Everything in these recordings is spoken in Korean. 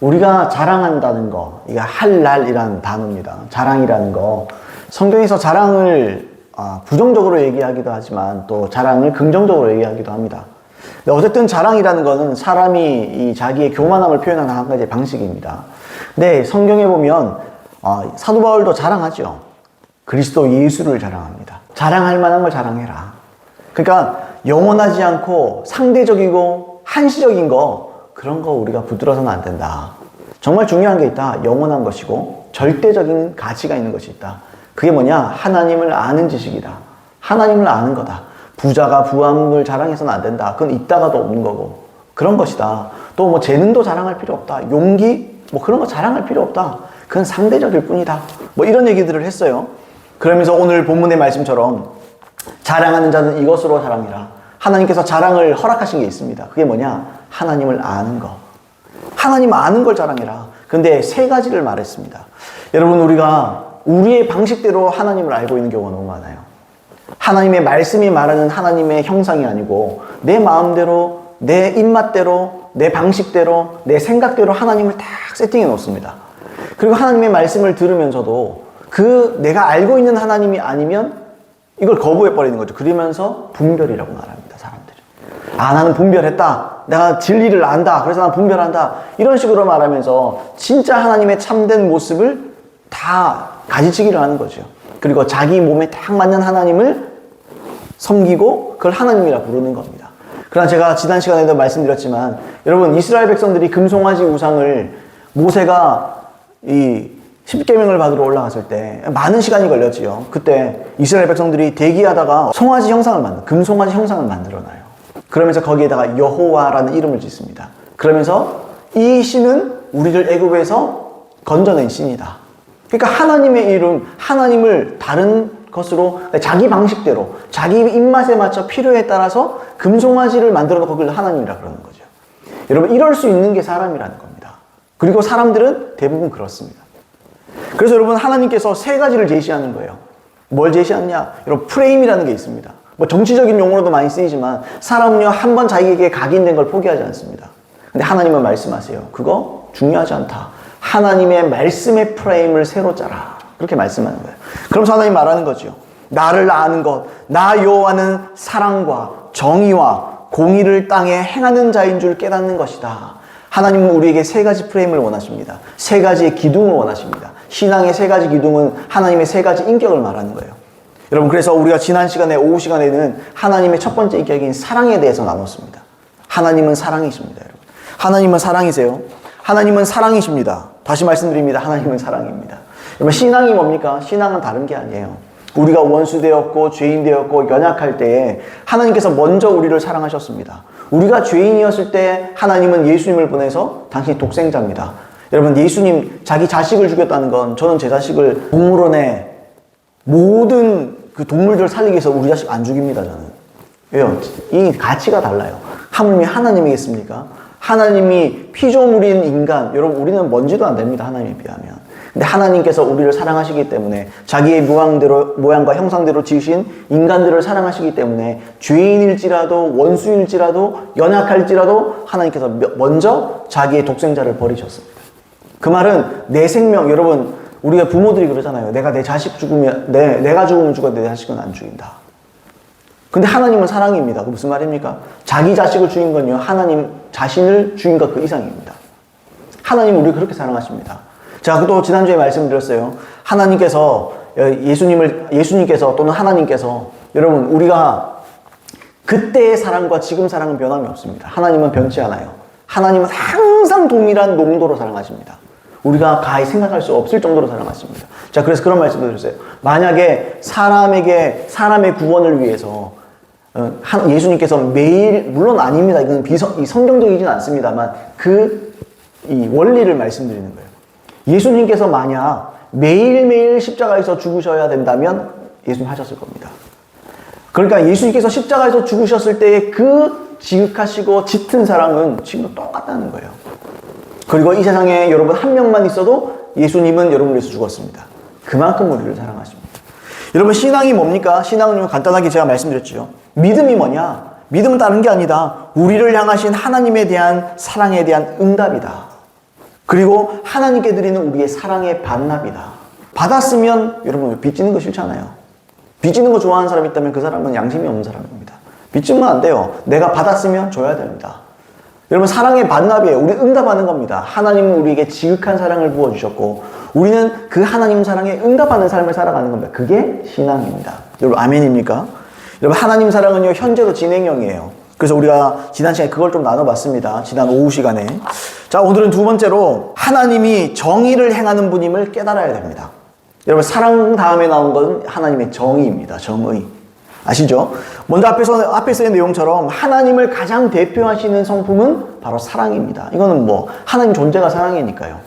우리가 자랑한다는 거, 이게 할랄이라는 단어입니다. 자랑이라는 거. 성경에서 자랑을 부정적으로 얘기하기도 하지만 또 자랑을 긍정적으로 얘기하기도 합니다. 근데 어쨌든 자랑이라는 거는 사람이 이 자기의 교만함을 표현하는 한 가지의 방식입니다. 근데 성경에 보면 사도 바울도 자랑하죠. 그리스도 예수를 자랑합니다. 자랑할 만한 걸 자랑해라. 그러니까 영원하지 않고 상대적이고 한시적인 거, 그런 거 우리가 붙들어서는 안 된다. 정말 중요한 게 있다. 영원한 것이고 절대적인 가치가 있는 것이 있다. 그게 뭐냐? 하나님을 아는 지식이다. 하나님을 아는 거다. 부자가 부함을 자랑해서는 안 된다. 그건 있다가도 없는 거고 그런 것이다. 또 뭐 재능도 자랑할 필요 없다. 용기 뭐 그런 거 자랑할 필요 없다. 그건 상대적일 뿐이다. 뭐 이런 얘기들을 했어요. 그러면서 오늘 본문의 말씀처럼 자랑하는 자는 이것으로 자랑해라. 하나님께서 자랑을 허락하신 게 있습니다. 그게 뭐냐? 하나님을 아는 거. 하나님 아는 걸 자랑해라. 근데 세 가지를 말했습니다. 여러분, 우리가 우리의 방식대로 하나님을 알고 있는 경우가 너무 많아요. 하나님의 말씀이 말하는 하나님의 형상이 아니고 내 마음대로, 내 입맛대로, 내 방식대로, 내 생각대로 하나님을 딱 세팅해 놓습니다. 그리고 하나님의 말씀을 들으면서도 내가 알고 있는 하나님이 아니면 이걸 거부해 버리는 거죠. 그러면서 분별이라고 말합니다, 사람들이. 나는 분별했다. 내가 진리를 안다. 그래서 난 분별한다. 이런 식으로 말하면서 진짜 하나님의 참된 모습을 다 가지치기를 하는 거죠. 그리고 자기 몸에 딱 맞는 하나님을 섬기고 그걸 하나님이라 부르는 겁니다. 그러나 제가 지난 시간에도 말씀드렸지만, 여러분, 이스라엘 백성들이 금송아지 우상을 모세가 이 10계명을 받으러 올라갔을 때 많은 시간이 걸렸지요. 그때 이스라엘 백성들이 대기하다가 송아지 형상을 금송아지 형상을 만들어놔요. 그러면서 거기에다가 여호와라는 이름을 짓습니다. 그러면서 이 신은 우리를 애굽에서 건져낸 신이다. 그러니까 하나님의 이름, 하나님을 다른 것으로 자기 방식대로 자기 입맛에 맞춰 필요에 따라서 금송아지를 만들어 놓고 그걸 하나님이라 그러는 거죠. 여러분, 이럴 수 있는 게 사람이라는 겁니다. 그리고 사람들은 대부분 그렇습니다. 그래서 여러분, 하나님께서 세 가지를 제시하는 거예요. 뭘 제시하느냐? 여러분, 프레임이라는 게 있습니다. 뭐 정치적인 용어로도 많이 쓰이지만 사람은요, 한 번 자기에게 각인된 걸 포기하지 않습니다. 근데 하나님은 말씀하세요. 그거 중요하지 않다. 하나님의 말씀의 프레임을 새로 짜라. 그렇게 말씀하는 거예요. 그러면서 하나님 말하는 거죠. 나를 아는 것, 나 여호와는 사랑과 정의와 공의를 땅에 행하는 자인 줄 깨닫는 것이다. 하나님은 우리에게 세 가지 프레임을 원하십니다. 세 가지의 기둥을 원하십니다. 신앙의 세 가지 기둥은 하나님의 세 가지 인격을 말하는 거예요. 여러분, 그래서 우리가 지난 시간에, 오후 시간에는 하나님의 첫 번째 인격인 사랑에 대해서 나눴습니다. 하나님은 사랑이십니다, 여러분. 하나님은 사랑이세요. 하나님은 사랑이십니다. 다시 말씀드립니다. 하나님은 사랑입니다. 여러분, 신앙이 뭡니까? 신앙은 다른 게 아니에요. 우리가 원수 되었고 죄인 되었고 연약할 때에 하나님께서 먼저 우리를 사랑하셨습니다. 우리가 죄인이었을 때 하나님은 예수님을 보내서 당신이 독생자입니다. 여러분, 예수님 자기 자식을 죽였다는 건, 저는 제 자식을 동물원에 모든 그 동물들 살리기 위해서 우리 자식 안 죽입니다, 저는. 왜요? 이 가치가 달라요. 하물며 하나님이겠습니까? 하나님이 피조물인 인간, 여러분, 우리는 먼지도 안 됩니다, 하나님에 비하면. 근데 하나님께서 우리를 사랑하시기 때문에, 자기의 모양과 형상대로 지으신 인간들을 사랑하시기 때문에, 죄인일지라도 원수일지라도 연약할지라도 하나님께서 먼저 자기의 독생자를 버리셨습니다. 그 말은 내 생명, 여러분, 우리가 부모들이 그러잖아요. 내가 내 자식 죽으면, 내가 죽으면 죽어도 내 자식은 안 죽인다. 근데 하나님은 사랑입니다. 그 무슨 말입니까? 자기 자식을 죽인 건요, 하나님 자신을 죽인 것 그 이상입니다. 하나님은 우리를 그렇게 사랑하십니다. 제가 또 지난주에 말씀드렸어요. 하나님께서, 예수님께서 또는 하나님께서, 여러분, 우리가 그때의 사랑과 지금 사랑은 변함이 없습니다. 하나님은 변치 않아요. 하나님은 항상 동일한 농도로 사랑하십니다. 우리가 가히 생각할 수 없을 정도로 사랑하십니다. 자, 그래서 그런 말씀을 드렸어요. 만약에 사람의 구원을 위해서 예수님께서 매일, 물론 아닙니다. 이건 성경적이진 않습니다만 이 원리를 말씀드리는 거예요. 예수님께서 만약 매일매일 십자가에서 죽으셔야 된다면 예수님 하셨을 겁니다. 그러니까 예수님께서 십자가에서 죽으셨을 때의 그 지극하시고 짙은 사랑은 지금도 똑같다는 거예요. 그리고 이 세상에 여러분 한 명만 있어도 예수님은 여러분을 위해서 죽었습니다. 그만큼 우리를 사랑하십니다. 여러분, 신앙이 뭡니까? 신앙은 간단하게 제가 말씀드렸죠. 믿음이 뭐냐? 믿음은 다른 게 아니다. 우리를 향하신 하나님에 대한 사랑에 대한 응답이다. 그리고 하나님께 드리는 우리의 사랑의 반납이다. 받았으면 여러분 빚지는 거 싫잖아요. 빚지는 거 좋아하는 사람이 있다면 그 사람은 양심이 없는 사람입니다. 빚지면 안 돼요. 내가 받았으면 줘야 됩니다. 여러분 사랑의 반납이에요. 우리 응답하는 겁니다. 하나님은 우리에게 지극한 사랑을 부어주셨고 우리는 그 하나님 사랑에 응답하는 삶을 살아가는 겁니다. 그게 신앙입니다. 여러분 아멘입니까? 여러분 하나님 사랑은요 현재도 진행형이에요. 그래서 우리가 지난 시간에 그걸 좀 나눠봤습니다. 지난 오후 시간에. 자, 오늘은 두 번째로 하나님이 정의를 행하는 분임을 깨달아야 됩니다. 여러분 사랑 다음에 나온 건 하나님의 정의입니다. 정의. 아시죠? 먼저 앞에서의 내용처럼 하나님을 가장 대표하시는 성품은 바로 사랑입니다. 이거는 뭐 하나님 존재가 사랑이니까요.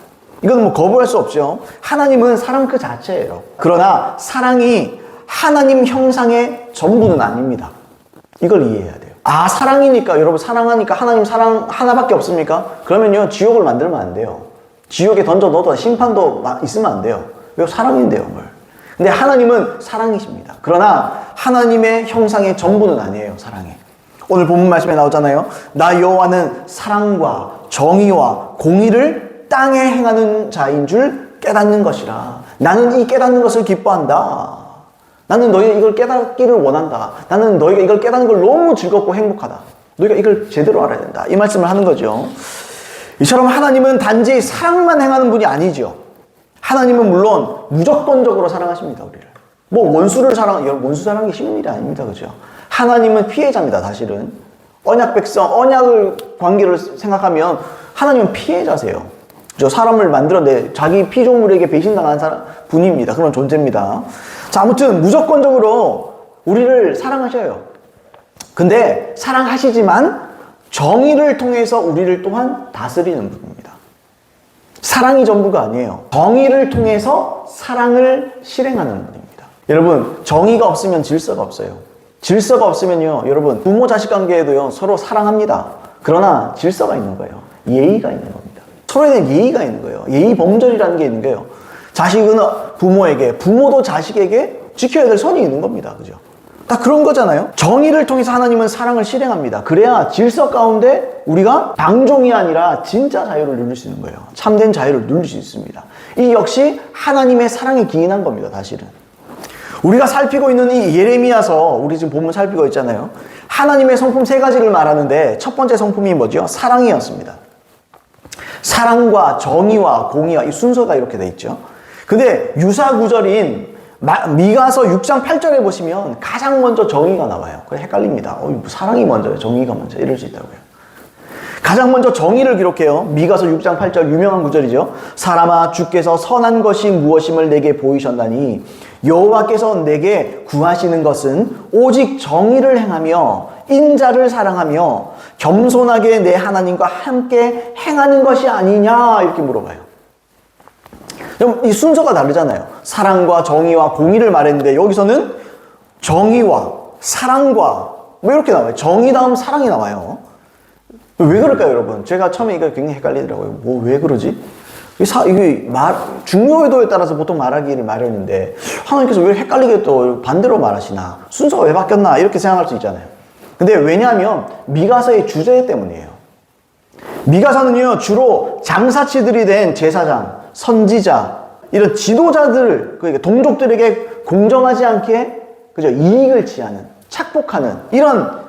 이거는 뭐 거부할 수 없죠. 하나님은 사랑 그 자체예요. 그러나 사랑이 하나님 형상의 전부는 아닙니다. 이걸 이해해야 돼요. 아, 사랑이니까 여러분 사랑하니까 하나님 사랑 하나밖에 없습니까? 그러면요 지옥을 만들면 안 돼요. 지옥에 던져 넣어도 심판도 있으면 안 돼요. 왜 사랑인데요, 뭘? 근데 하나님은 사랑이십니다. 그러나 하나님의 형상의 전부는 아니에요, 사랑이. 오늘 본문 말씀에 나오잖아요. 나 여호와는 사랑과 정의와 공의를 땅에 행하는 자인 줄 깨닫는 것이라. 나는 이 깨닫는 것을 기뻐한다. 나는 너희가 이걸 깨닫기를 원한다. 나는 너희가 이걸 깨닫는 걸 너무 즐겁고 행복하다. 너희가 이걸 제대로 알아야 된다. 이 말씀을 하는 거죠. 이처럼 하나님은 단지 사랑만 행하는 분이 아니죠. 하나님은 물론 무조건적으로 사랑하십니다, 우리를. 뭐 원수를 원수 사랑하기 쉬운 일이 아닙니다, 그죠? 하나님은 피해자입니다, 사실은. 언약 백성, 언약을 관계를 생각하면 하나님은 피해자세요. 저 사람을 만들어내 자기 피조물에게 배신당한 분입니다. 그런 존재입니다. 자, 아무튼 무조건적으로 우리를 사랑하셔요. 근데 사랑하시지만 정의를 통해서 우리를 또한 다스리는 분입니다. 사랑이 전부가 아니에요. 정의를 통해서 사랑을 실행하는 분입니다. 여러분, 정의가 없으면 질서가 없어요. 질서가 없으면요, 여러분, 부모 자식 관계에도요, 서로 사랑합니다. 그러나 질서가 있는 거예요. 예의가 있는 겁니다. 서로에 대한 예의가 있는 거예요. 예의 범절이라는 게 있는 거예요. 자식은 부모에게, 부모도 자식에게 지켜야 될 선이 있는 겁니다. 그죠? 다 그런 거잖아요. 정의를 통해서 하나님은 사랑을 실행합니다. 그래야 질서 가운데 우리가 방종이 아니라 진짜 자유를 누릴 수 있는 거예요. 참된 자유를 누릴 수 있습니다. 이 역시 하나님의 사랑에 기인한 겁니다. 사실은. 우리가 살피고 있는 이 예레미야서, 우리 지금 본문 살피고 있잖아요. 하나님의 성품 세 가지를 말하는데 첫 번째 성품이 뭐죠? 사랑이었습니다. 사랑과 정의와 공의와 이 순서가 이렇게 돼 있죠. 근데 유사 구절인 미가서 6장 8절에 보시면 가장 먼저 정의가 나와요. 그래 헷갈립니다. 사랑이 먼저요, 정의가 먼저, 이럴 수 있다고요. 가장 먼저 정의를 기록해요. 미가서 6장 8절 유명한 구절이죠. 사람아, 주께서 선한 것이 무엇임을 내게 보이셨나니 여호와께서 내게 구하시는 것은 오직 정의를 행하며 인자를 사랑하며 겸손하게 내 하나님과 함께 행하는 것이 아니냐, 이렇게 물어봐요. 이 순서가 다르잖아요. 사랑과 정의와 공의를 말했는데 여기서는 정의와 사랑과 뭐 이렇게 나와요. 정의 다음 사랑이 나와요. 왜 그럴까요, 여러분? 제가 처음에 이거 굉장히 헷갈리더라고요. 왜 그러지? 이게 중요도에 따라서 보통 말하기를 마련인데 하나님께서 왜 헷갈리게 또 반대로 말하시나? 순서가 왜 바뀌었나? 이렇게 생각할 수 있잖아요. 근데 왜냐하면 미가서의 주제 때문이에요. 미가서는요, 주로 장사치들이 된 제사장, 선지자, 이런 지도자들, 그러니까 동족들에게 공정하지 않게, 그죠, 이익을 취하는, 착복하는 이런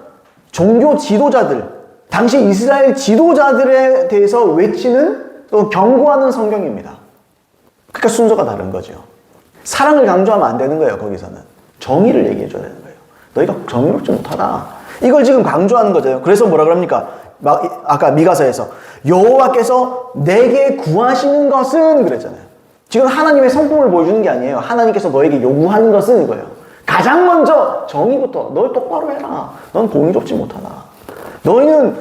종교 지도자들, 당시 이스라엘 지도자들에 대해서 외치는, 또 경고하는 성경입니다. 그러니까 순서가 다른 거죠. 사랑을 강조하면 안 되는 거예요. 거기서는 정의를 얘기해 줘야 되는 거예요. 너희가 정의롭지 못하다, 이걸 지금 강조하는 거죠. 그래서 뭐라 그럽니까? 아까 미가서에서 여호와께서 내게 구하시는 것은 그랬잖아요. 지금 하나님의 성품을 보여주는 게 아니에요. 하나님께서 너에게 요구하는 것은 이거예요. 가장 먼저 정의부터. 너 똑바로 해라. 넌 공의롭지 못하다. 너희는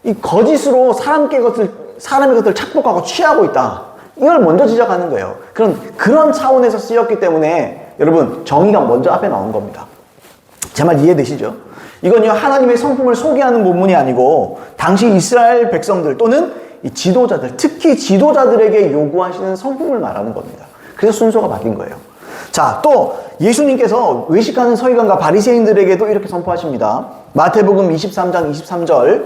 이 거짓으로 사람의 것을 착복하고 취하고 있다. 이걸 먼저 지적하는 거예요. 그런 차원에서 쓰였기 때문에 여러분, 정의가 먼저 앞에 나온 겁니다. 제 말 이해되시죠? 이건요, 하나님의 성품을 소개하는 본문이 아니고 당시 이스라엘 백성들 또는 이 지도자들, 특히 지도자들에게 요구하시는 성품을 말하는 겁니다. 그래서 순서가 바뀐 거예요. 자, 또 예수님께서 외식하는 서기관과 바리새인들에게도 이렇게 선포하십니다. 마태복음 23장 23절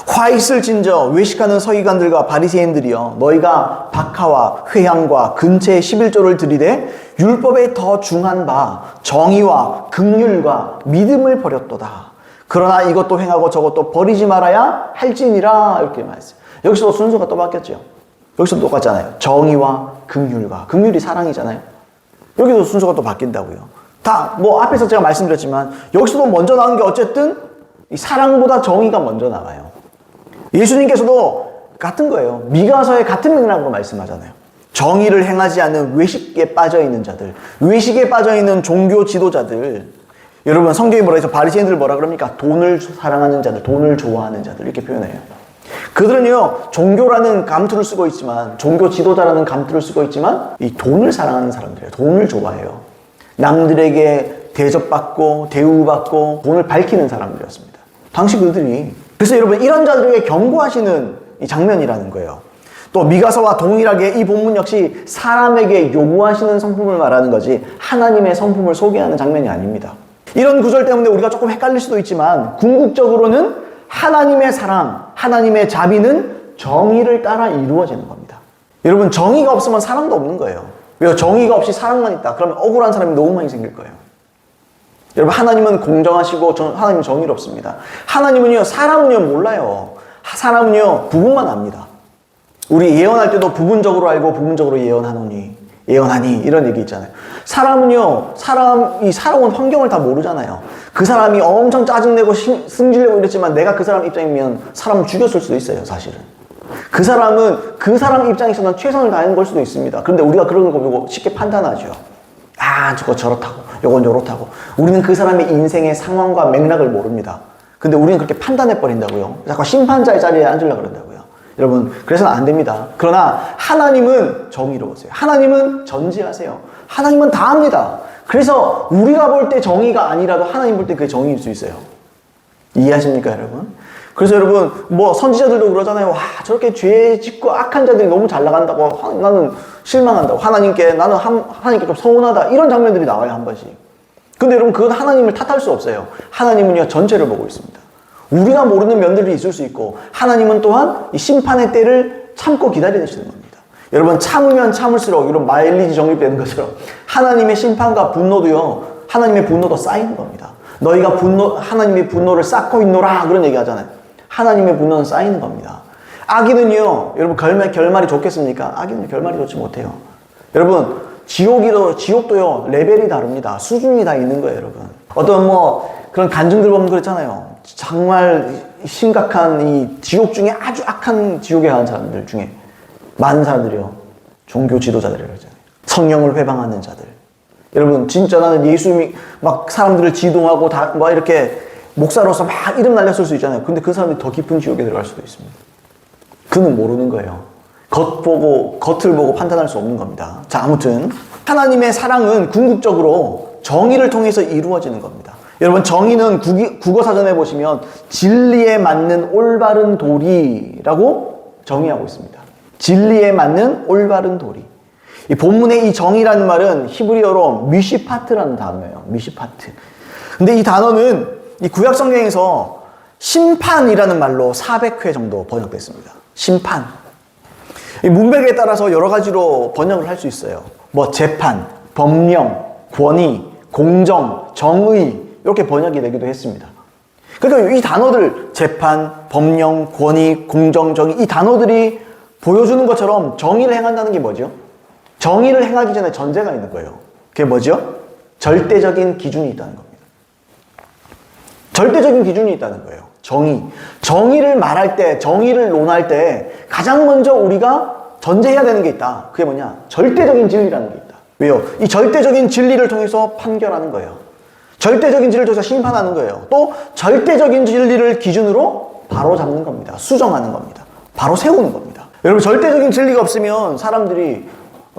화 있을진저 외식하는 서기관들과 바리새인들이여 너희가 박하와 회향과 근체의 11조를 들이되 율법에 더 중한 바 정의와 긍휼과 믿음을 버렸도다. 그러나 이것도 행하고 저것도 버리지 말아야 할지니라. 이렇게 말했어요. 여기서도 순서가 또 바뀌었죠. 여기서도 똑같잖아요. 정의와 긍휼과. 긍휼이 사랑이잖아요. 여기도 순서가 또 바뀐다고요. 다 뭐 앞에서 제가 말씀드렸지만 여기서도 먼저 나온 게 어쨌든 이 사랑보다 정의가 먼저 나와요. 예수님께서도 같은 거예요. 미가서에 같은 맥락으로 말씀하잖아요. 정의를 행하지 않는 외식에 빠져있는 자들, 외식에 빠져있는 종교 지도자들. 여러분 성경이 뭐라 해서 바리새인들 뭐라 그럽니까? 돈을 사랑하는 자들, 돈을 좋아하는 자들 이렇게 표현해요. 그들은요 종교라는 감투를 쓰고 있지만, 종교 지도자라는 감투를 쓰고 있지만 이 돈을 사랑하는 사람들이에요. 돈을 좋아해요. 남들에게 대접받고 대우받고 돈을 밝히는 사람들이었습니다. 당시 그들이. 그래서 여러분 이런 자들에게 경고하시는 이 장면이라는 거예요. 또 미가서와 동일하게 이 본문 역시 사람에게 요구하시는 성품을 말하는 거지 하나님의 성품을 소개하는 장면이 아닙니다. 이런 구절 때문에 우리가 조금 헷갈릴 수도 있지만 궁극적으로는 하나님의 사랑, 하나님의 자비는 정의를 따라 이루어지는 겁니다. 여러분 정의가 없으면 사랑도 없는 거예요. 왜요? 정의가 없이 사랑만 있다. 그러면 억울한 사람이 너무 많이 생길 거예요. 여러분 하나님은 공정하시고 하나님은 정의롭습니다. 하나님은요 사람은요 몰라요. 사람은요 부분만 압니다. 우리 예언할 때도 부분적으로 알고 부분적으로 예언하니 이런 얘기 있잖아요. 사람은요 사람이 살아온 환경을 다 모르잖아요. 그 사람이 엄청 짜증내고 승질내고 이랬지만 내가 그 사람 입장이면 사람을 죽였을 수도 있어요. 사실은 그 사람은 그 사람 입장에서는 최선을 다하는 걸 수도 있습니다. 그런데 우리가 그런 거 보고 쉽게 판단하죠. 아 저거 저렇다고 요건 요렇다고. 우리는 그 사람의 인생의 상황과 맥락을 모릅니다. 근데 우리는 그렇게 판단해버린다고요. 자꾸 심판자의 자리에 앉으려고 그런다고요. 여러분 그래서는 안 됩니다. 그러나 하나님은 정의로우세요. 하나님은 전지하세요. 하나님은 다 합니다. 그래서 우리가 볼 때 정의가 아니라도 하나님 볼 때 그게 정의일 수 있어요. 이해하십니까 여러분? 그래서 여러분 뭐 선지자들도 그러잖아요. 와 저렇게 죄 짓고 악한 자들이 너무 잘 나간다고 나는 실망한다고. 나는 하나님께 좀 서운하다. 이런 장면들이 나와요 한 번씩. 근데 여러분 그건 하나님을 탓할 수 없어요. 하나님은요 전체를 보고 있습니다. 우리가 모르는 면들이 있을 수 있고 하나님은 또한 이 심판의 때를 참고 기다리시는 겁니다. 여러분 참으면 참을수록 이런 마일리지 적립되는 것처럼 하나님의 심판과 분노도요 하나님의 분노도 쌓이는 겁니다. 너희가 하나님의 분노를 쌓고 있노라 그런 얘기 하잖아요. 하나님의 분노는 쌓이는 겁니다. 악인은요 여러분 결말이 좋겠습니까? 악인은 결말이 좋지 못해요. 여러분 지옥도요 레벨이 다릅니다. 수준이 다 있는 거예요 여러분. 어떤 뭐 그런 간증들 보면 그랬잖아요. 정말 심각한 이 지옥 중에 아주 악한 지옥에 가는 사람들 중에 많은 사람들이요 종교 지도자들이라고 그러잖아요. 성령을 회방하는 자들. 여러분 진짜 나는 예수 막 사람들을 지도하고 다 뭐 이렇게 목사로서 막 이름 날렸을 수 있잖아요. 근데 그 사람이 더 깊은 지옥에 들어갈 수도 있습니다. 그는 모르는 거예요. 겉을 보고 판단할 수 없는 겁니다. 자 아무튼 하나님의 사랑은 궁극적으로 정의를 통해서 이루어지는 겁니다. 여러분 정의는 국어사전에 보시면 진리에 맞는 올바른 도리라고 정의하고 있습니다. 진리에 맞는 올바른 도리. 이 본문의 이 정의라는 말은 히브리어로 미시파트라는 단어예요. 미시파트. 근데 이 단어는 이 구약 성경에서 심판이라는 말로 400회 정도 번역됐습니다. 심판. 이 문맥에 따라서 여러 가지로 번역을 할 수 있어요. 뭐 재판, 법령, 권위, 공정, 정의 이렇게 번역이 되기도 했습니다. 그러니까 이 단어들 재판, 법령, 권위, 공정, 정의 이 단어들이 보여주는 것처럼 정의를 행한다는 게 뭐죠? 정의를 행하기 전에 전제가 있는 거예요. 그게 뭐죠? 절대적인 기준이 있다는 겁니다. 절대적인 기준이 있다는 거예요. 정의를 말할 때, 정의를 논할 때 가장 먼저 우리가 전제해야 되는 게 있다. 그게 뭐냐? 절대적인 진리라는 게 있다. 왜요? 이 절대적인 진리를 통해서 판결하는 거예요. 절대적인 진리를 통해서 심판하는 거예요. 또 절대적인 진리를 기준으로 바로 잡는 겁니다. 수정하는 겁니다. 바로 세우는 겁니다. 여러분 절대적인 진리가 없으면 사람들이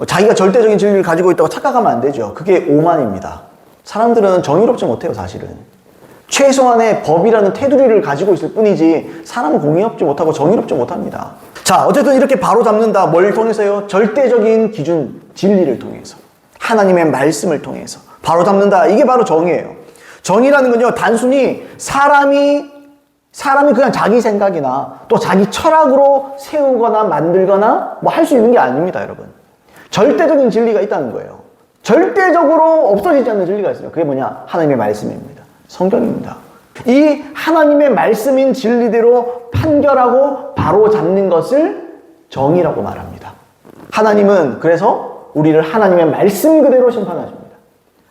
자기가 절대적인 진리를 가지고 있다고 착각하면 안 되죠. 그게 오만입니다. 사람들은 정의롭지 못해요 사실은. 최소한의 법이라는 테두리를 가지고 있을 뿐이지 사람은 공의롭지 못하고 정의롭지 못합니다. 자 어쨌든 이렇게 바로 잡는다. 뭘 통해서요? 절대적인 기준, 진리를 통해서 하나님의 말씀을 통해서 바로 잡는다. 이게 바로 정의예요. 정의라는 건요 단순히 사람이 사람이 그냥 자기 생각이나 또 자기 철학으로 세우거나 만들거나 뭐 할 수 있는 게 아닙니다, 여러분. 절대적인 진리가 있다는 거예요. 절대적으로 없어지지 않는 진리가 있어요. 그게 뭐냐? 하나님의 말씀입니다. 성경입니다. 이 하나님의 말씀인 진리대로 판결하고 바로 잡는 것을 정의라고 말합니다. 하나님은 그래서 우리를 하나님의 말씀 그대로 심판하십니다.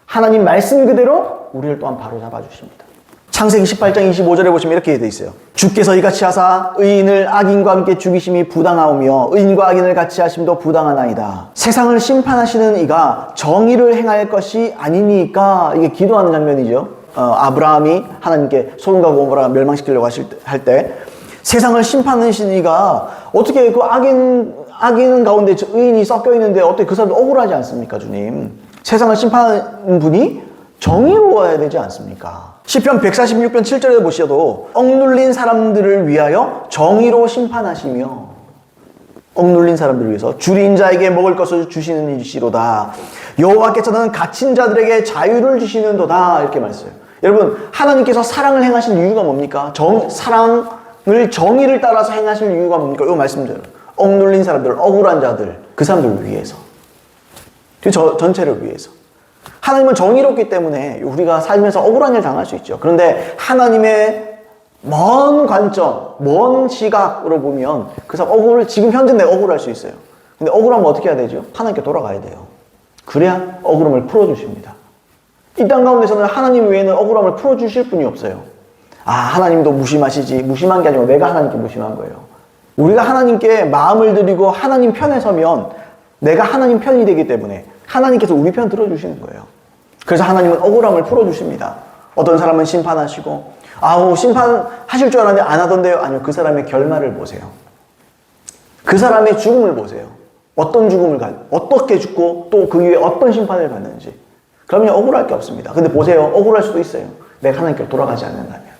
하나님 말씀 그대로 우리를 또한 바로 잡아주십니다. 창세기 18장 25절에 보시면 이렇게 되어 있어요. 주께서 이같이 하사 의인을 악인과 함께 죽이심이 부당하오며 의인과 악인을 같이 하심도 부당하나이다. 세상을 심판하시는 이가 정의를 행할 것이 아니니까. 이게 기도하는 장면이죠. 아브라함이 하나님께 소돔과 고모라 멸망시키려고 할 때 세상을 심판하시는 이가 어떻게 그 악인 가운데 의인이 섞여 있는데 어떻게 그 사람도 억울하지 않습니까, 주님? 세상을 심판하는 분이 정의로워야 되지 않습니까? 시편 146편 7절에 보셔도 억눌린 사람들을 위하여 정의로 심판하시며 억눌린 사람들을 위해서 줄인 자에게 먹을 것을 주시는 이시로다. 여호와께서는 갇힌 자들에게 자유를 주시는도다. 이렇게 말했어요. 여러분, 하나님께서 사랑을 행하실 이유가 뭡니까? 사랑을 정의를 따라서 행하실 이유가 뭡니까? 이거 말씀드려요. 억눌린 사람들, 억울한 자들, 그 사람들을 위해서. 전체를 위해서. 하나님은 정의롭기 때문에 우리가 살면서 억울한 일 당할 수 있죠. 그런데 하나님의 먼 관점, 먼 시각으로 보면 그 사람 지금 현재 내가 억울할 수 있어요. 근데 억울하면 어떻게 해야 되죠? 하나님께 돌아가야 돼요. 그래야 억울함을 풀어주십니다. 이 땅 가운데서는 하나님 외에는 억울함을 풀어주실 분이 없어요. 하나님도 무심하시지. 무심한 게 아니고 내가 하나님께 무심한 거예요. 우리가 하나님께 마음을 드리고 하나님 편에 서면 내가 하나님 편이 되기 때문에 하나님께서 우리 편 들어주시는 거예요. 그래서 하나님은 억울함을 풀어주십니다. 어떤 사람은 심판하시고 심판하실 줄 알았는데 안 하던데요. 아니요, 그 사람의 결말을 보세요. 그 사람의 죽음을 보세요. 어떤 죽음을 어떻게 죽고 또 그 위에 어떤 심판을 받는지. 그러면 억울할 게 없습니다. 근데 보세요. 억울할 수도 있어요. 내가 하나님께 돌아가지 않는다면.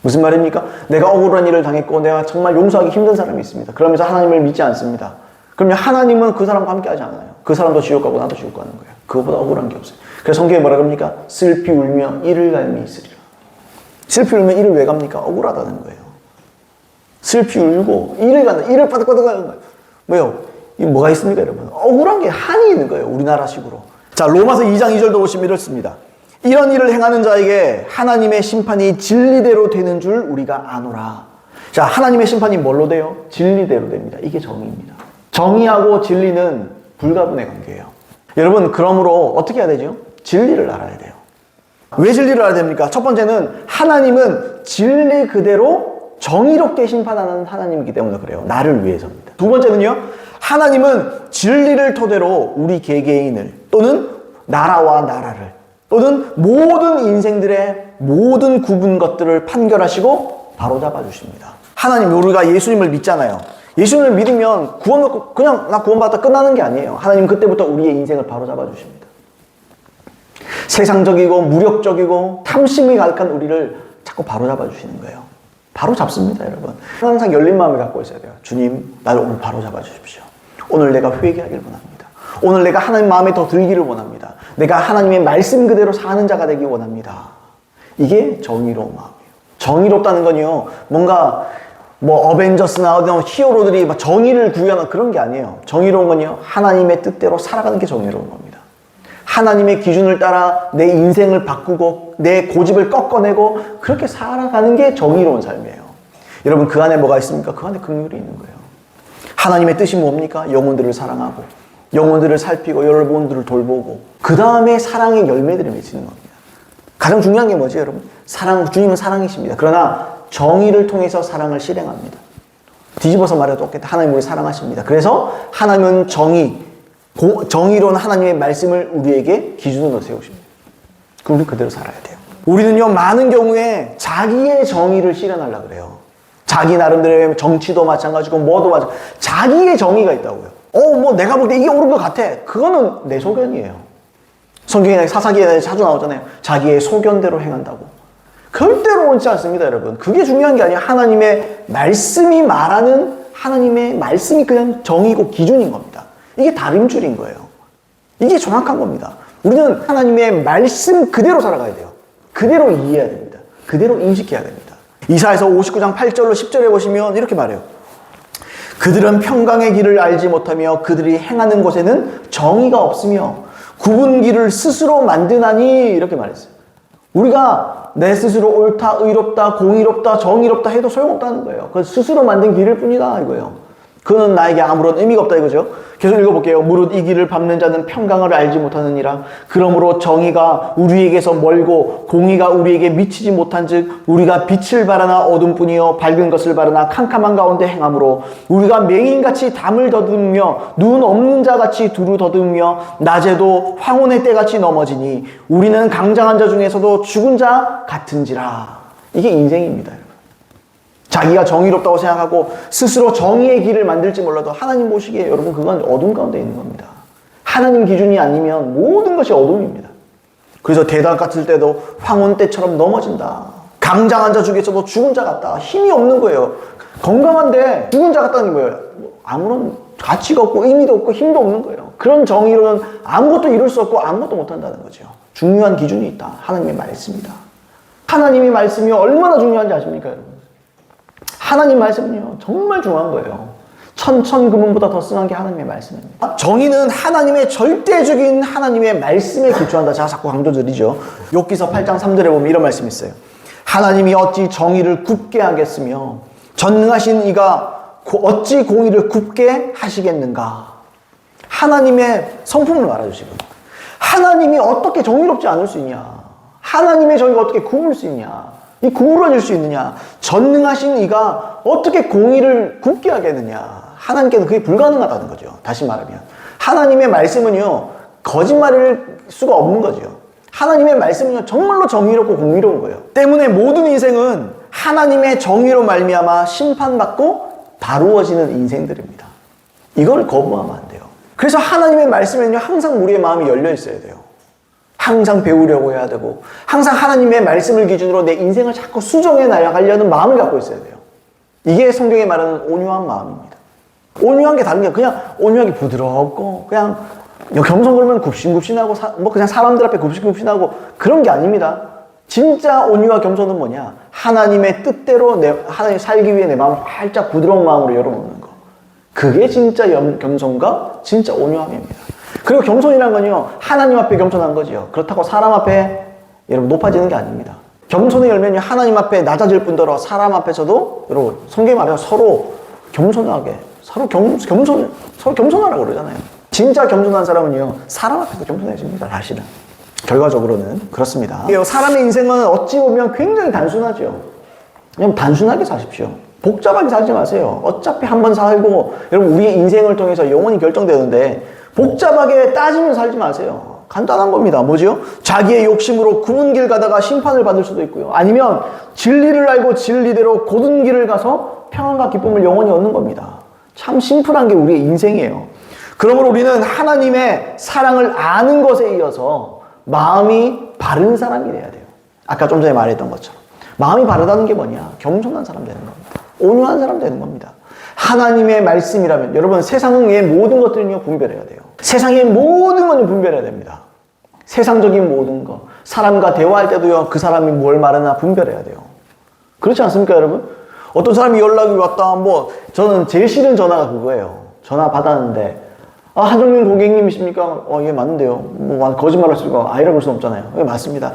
무슨 말입니까? 내가 억울한 일을 당했고 내가 정말 용서하기 힘든 사람이 있습니다. 그러면서 하나님을 믿지 않습니다. 그러면 하나님은 그 사람과 함께 하지 않아요. 그 사람도 지옥 가고 나도 지옥 가는 거예요. 그거보다 억울한 게 없어요. 그래서 성경에 뭐라 그럽니까? 슬피 울며 이를 갈미 있으리라. 슬피 울면 이를 왜 갑니까? 억울하다는 거예요. 슬피 울고 이를 간다. 이를 빠득빠득 가는 거예요. 뭐요? 이 뭐가 있습니까, 여러분? 억울한 게 한이 있는 거예요. 우리나라식으로. 자, 로마서 2장 2절도 보시면 이렇습니다. 이런 일을 행하는 자에게 하나님의 심판이 진리대로 되는 줄 우리가 아노라. 자, 하나님의 심판이 뭘로 돼요? 진리대로 됩니다. 이게 정의입니다. 정의하고 진리는 불가분의 관계예요. 여러분, 그러므로 어떻게 해야 되죠? 진리를 알아야 돼요. 왜 진리를 알아야 됩니까? 첫 번째는 하나님은 진리 그대로 정의롭게 심판하는 하나님이기 때문에 그래요. 나를 위해서입니다. 두 번째는요, 하나님은 진리를 토대로 우리 개개인을 또는 나라와 나라를 또는 모든 인생들의 모든 구분 것들을 판결하시고 바로잡아 주십니다. 하나님, 우리가 예수님을 믿잖아요. 예수님을 믿으면 구원받고 그냥 나 구원받았다 끝나는 게 아니에요. 하나님 그때부터 우리의 인생을 바로잡아 주십니다. 세상적이고 무력적이고 탐심이 가득한 우리를 자꾸 바로잡아 주시는 거예요. 바로잡습니다, 여러분. 항상 열린 마음을 갖고 있어야 돼요. 주님, 나를 오늘 바로잡아 주십시오. 오늘 내가 회개하길 원합니다. 오늘 내가 하나님 마음에 더 들기를 원합니다. 내가 하나님의 말씀 그대로 사는 자가 되기 원합니다. 이게 정의로운 마음이에요. 정의롭다는 건요, 뭔가 어벤져스나 어떤 히어로들이 막 정의를 구현하는 그런 게 아니에요. 정의로운 건요, 하나님의 뜻대로 살아가는 게 정의로운 겁니다. 하나님의 기준을 따라 내 인생을 바꾸고 내 고집을 꺾어내고 그렇게 살아가는 게 정의로운 삶이에요. 여러분, 그 안에 뭐가 있습니까? 그 안에 긍휼이 있는 거예요. 하나님의 뜻이 뭡니까? 영혼들을 사랑하고 영혼들을 살피고 여러분들을 돌보고 그 다음에 사랑의 열매들을 맺히는 겁니다. 가장 중요한 게 뭐지, 여러분? 주님은 사랑이십니다. 그러나 정의를 통해서 사랑을 실행합니다. 뒤집어서 말해도 똑같아. 하나님 우리 사랑하십니다. 그래서 하나님은 정의로운 하나님의 말씀을 우리에게 기준으로 세우십니다. 그럼 우리 그대로 살아야 돼요. 우리는요, 많은 경우에 자기의 정의를 실현하려고 그래요. 자기 나름대로의 정치도 마찬가지고 뭐도 마찬가지고 자기의 정의가 있다고요. 내가 볼 때 이게 옳은 것 같아. 그거는 내 소견이에요. 성경에 사사기에 자주 나오잖아요. 자기의 소견대로 행한다고. 절대로 옳지 않습니다, 여러분. 그게 중요한 게 아니에요. 하나님의 말씀이 말하는 하나님의 말씀이 그냥 정의고 기준인 겁니다. 이게 다림줄인 거예요. 이게 정확한 겁니다. 우리는 하나님의 말씀 그대로 살아가야 돼요. 그대로 이해해야 됩니다. 그대로 인식해야 됩니다. 이사야서 59장 8절로 10절에 보시면 이렇게 말해요. 그들은 평강의 길을 알지 못하며 그들이 행하는 곳에는 정의가 없으며 굽은 길을 스스로 만드나니 이렇게 말했어요. 우리가 내 스스로 옳다, 의롭다, 공의롭다, 정의롭다 해도 소용없다는 거예요. 그건 스스로 만든 길일 뿐이다 이거예요. 그는 나에게 아무런 의미가 없다 이거죠. 계속 읽어볼게요. 무릇 이 길을 밟는 자는 평강을 알지 못하느니라. 그러므로 정의가 우리에게서 멀고 공의가 우리에게 미치지 못한즉 우리가 빛을 바라나 어둠뿐이요 밝은 것을 바라나 캄캄한 가운데 행함으로 우리가 맹인같이 담을 더듬으며 눈 없는 자같이 두루 더듬으며 낮에도 황혼의 때같이 넘어지니 우리는 강장한 자 중에서도 죽은 자 같은지라. 이게 인생입니다. 자기가 정의롭다고 생각하고 스스로 정의의 길을 만들지 몰라도 하나님 보시기에 여러분 그건 어둠 가운데 있는 겁니다. 하나님 기준이 아니면 모든 것이 어둠입니다. 그래서 대낮 같을 때도 황혼 때처럼 넘어진다. 강장한 자 중에서도 죽은 자 같다. 힘이 없는 거예요. 건강한데 죽은 자 같다는 게 뭐예요? 아무런 가치가 없고 의미도 없고 힘도 없는 거예요. 그런 정의로는 아무것도 이룰 수 없고 아무것도 못한다는 거죠. 중요한 기준이 있다. 하나님의 말씀이다. 하나님의 말씀이 얼마나 중요한지 아십니까 여러분? 하나님 말씀은요 정말 중요한 거예요. 천천금은보다 더 승한 게 하나님의 말씀입니다. 정의는 하나님의 절대적인 하나님의 말씀에 기초한다. 제가 자꾸 강조드리죠. 욥기서 8장 3절에 보면 이런 말씀이 있어요. 하나님이 어찌 정의를 굽게 하겠으며 전능하신 이가 어찌 공의를 굽게 하시겠는가. 하나님의 성품을 말해주시고 하나님이 어떻게 정의롭지 않을 수 있냐. 하나님의 정의가 어떻게 굽을 수 있냐. 이 구부러질 수 있느냐? 전능하신 이가 어떻게 공의를 굽게 하겠느냐? 하나님께는 그게 불가능하다는 거죠. 다시 말하면 하나님의 말씀은요 거짓말일 수가 없는 거죠. 하나님의 말씀은요 정말로 정의롭고 공의로운 거예요. 때문에 모든 인생은 하나님의 정의로 말미암아 심판받고 다루어지는 인생들입니다. 이걸 거부하면 안 돼요. 그래서 하나님의 말씀에는요 항상 우리의 마음이 열려 있어야 돼요. 항상 배우려고 해야 되고 항상 하나님의 말씀을 기준으로 내 인생을 자꾸 수정해 나가려는 마음을 갖고 있어야 돼요. 이게 성경에 말하는 온유한 마음입니다. 온유한 게 다른 게 그냥 온유하게 부드럽고 그냥 겸손 그러면 굽신굽신하고 뭐 그냥 사람들 앞에 굽신굽신하고 그런 게 아닙니다. 진짜 온유와 겸손은 뭐냐? 하나님의 뜻대로 하나님 살기 위해 내 마음을 활짝 부드러운 마음으로 열어놓는 거. 그게 진짜 겸손과 진짜 온유함입니다. 그리고 겸손이란 건요 하나님 앞에 겸손한 거죠. 그렇다고 사람 앞에 여러분 높아지는 게 아닙니다. 겸손의 열매는 하나님 앞에 낮아질 뿐더러 사람 앞에서도 여러분 성경에 말해서 서로 겸손하게 서로 겸손하라고 그러잖아요. 진짜 겸손한 사람은요 사람 앞에서 겸손해집니다. 사실은 결과적으로는 그렇습니다. 사람의 인생은 어찌 보면 굉장히 단순하죠. 그냥 단순하게 사십시오. 복잡하게 살지 마세요. 어차피 한 번 살고 여러분 우리의 인생을 통해서 영원히 결정되는데 복잡하게 따지면서 살지 마세요. 간단한 겁니다. 뭐죠? 자기의 욕심으로 굽은 길 가다가 심판을 받을 수도 있고요. 아니면 진리를 알고 진리대로 곧은 길을 가서 평안과 기쁨을 영원히 얻는 겁니다. 참 심플한 게 우리의 인생이에요. 그러므로 우리는 하나님의 사랑을 아는 것에 이어서 마음이 바른 사람이 돼야 돼요. 아까 좀 전에 말했던 것처럼. 마음이 바르다는 게 뭐냐? 겸손한 사람 되는 겁니다. 온유한 사람 되는 겁니다. 하나님의 말씀이라면 여러분 세상의 모든 것들은요 분별해야 돼요. 세상의 모든 것을 분별해야 됩니다. 세상적인 모든 것 사람과 대화할 때도요 그 사람이 뭘 말하나 분별해야 돼요. 그렇지 않습니까 여러분? 어떤 사람이 연락이 왔다 뭐 저는 제일 싫은 전화가 그거예요. 전화 받았는데 한정민 고객님이십니까? 예 맞는데요. 뭐 거짓말할 수가 아니라고 할 수는 없잖아요. 예 맞습니다.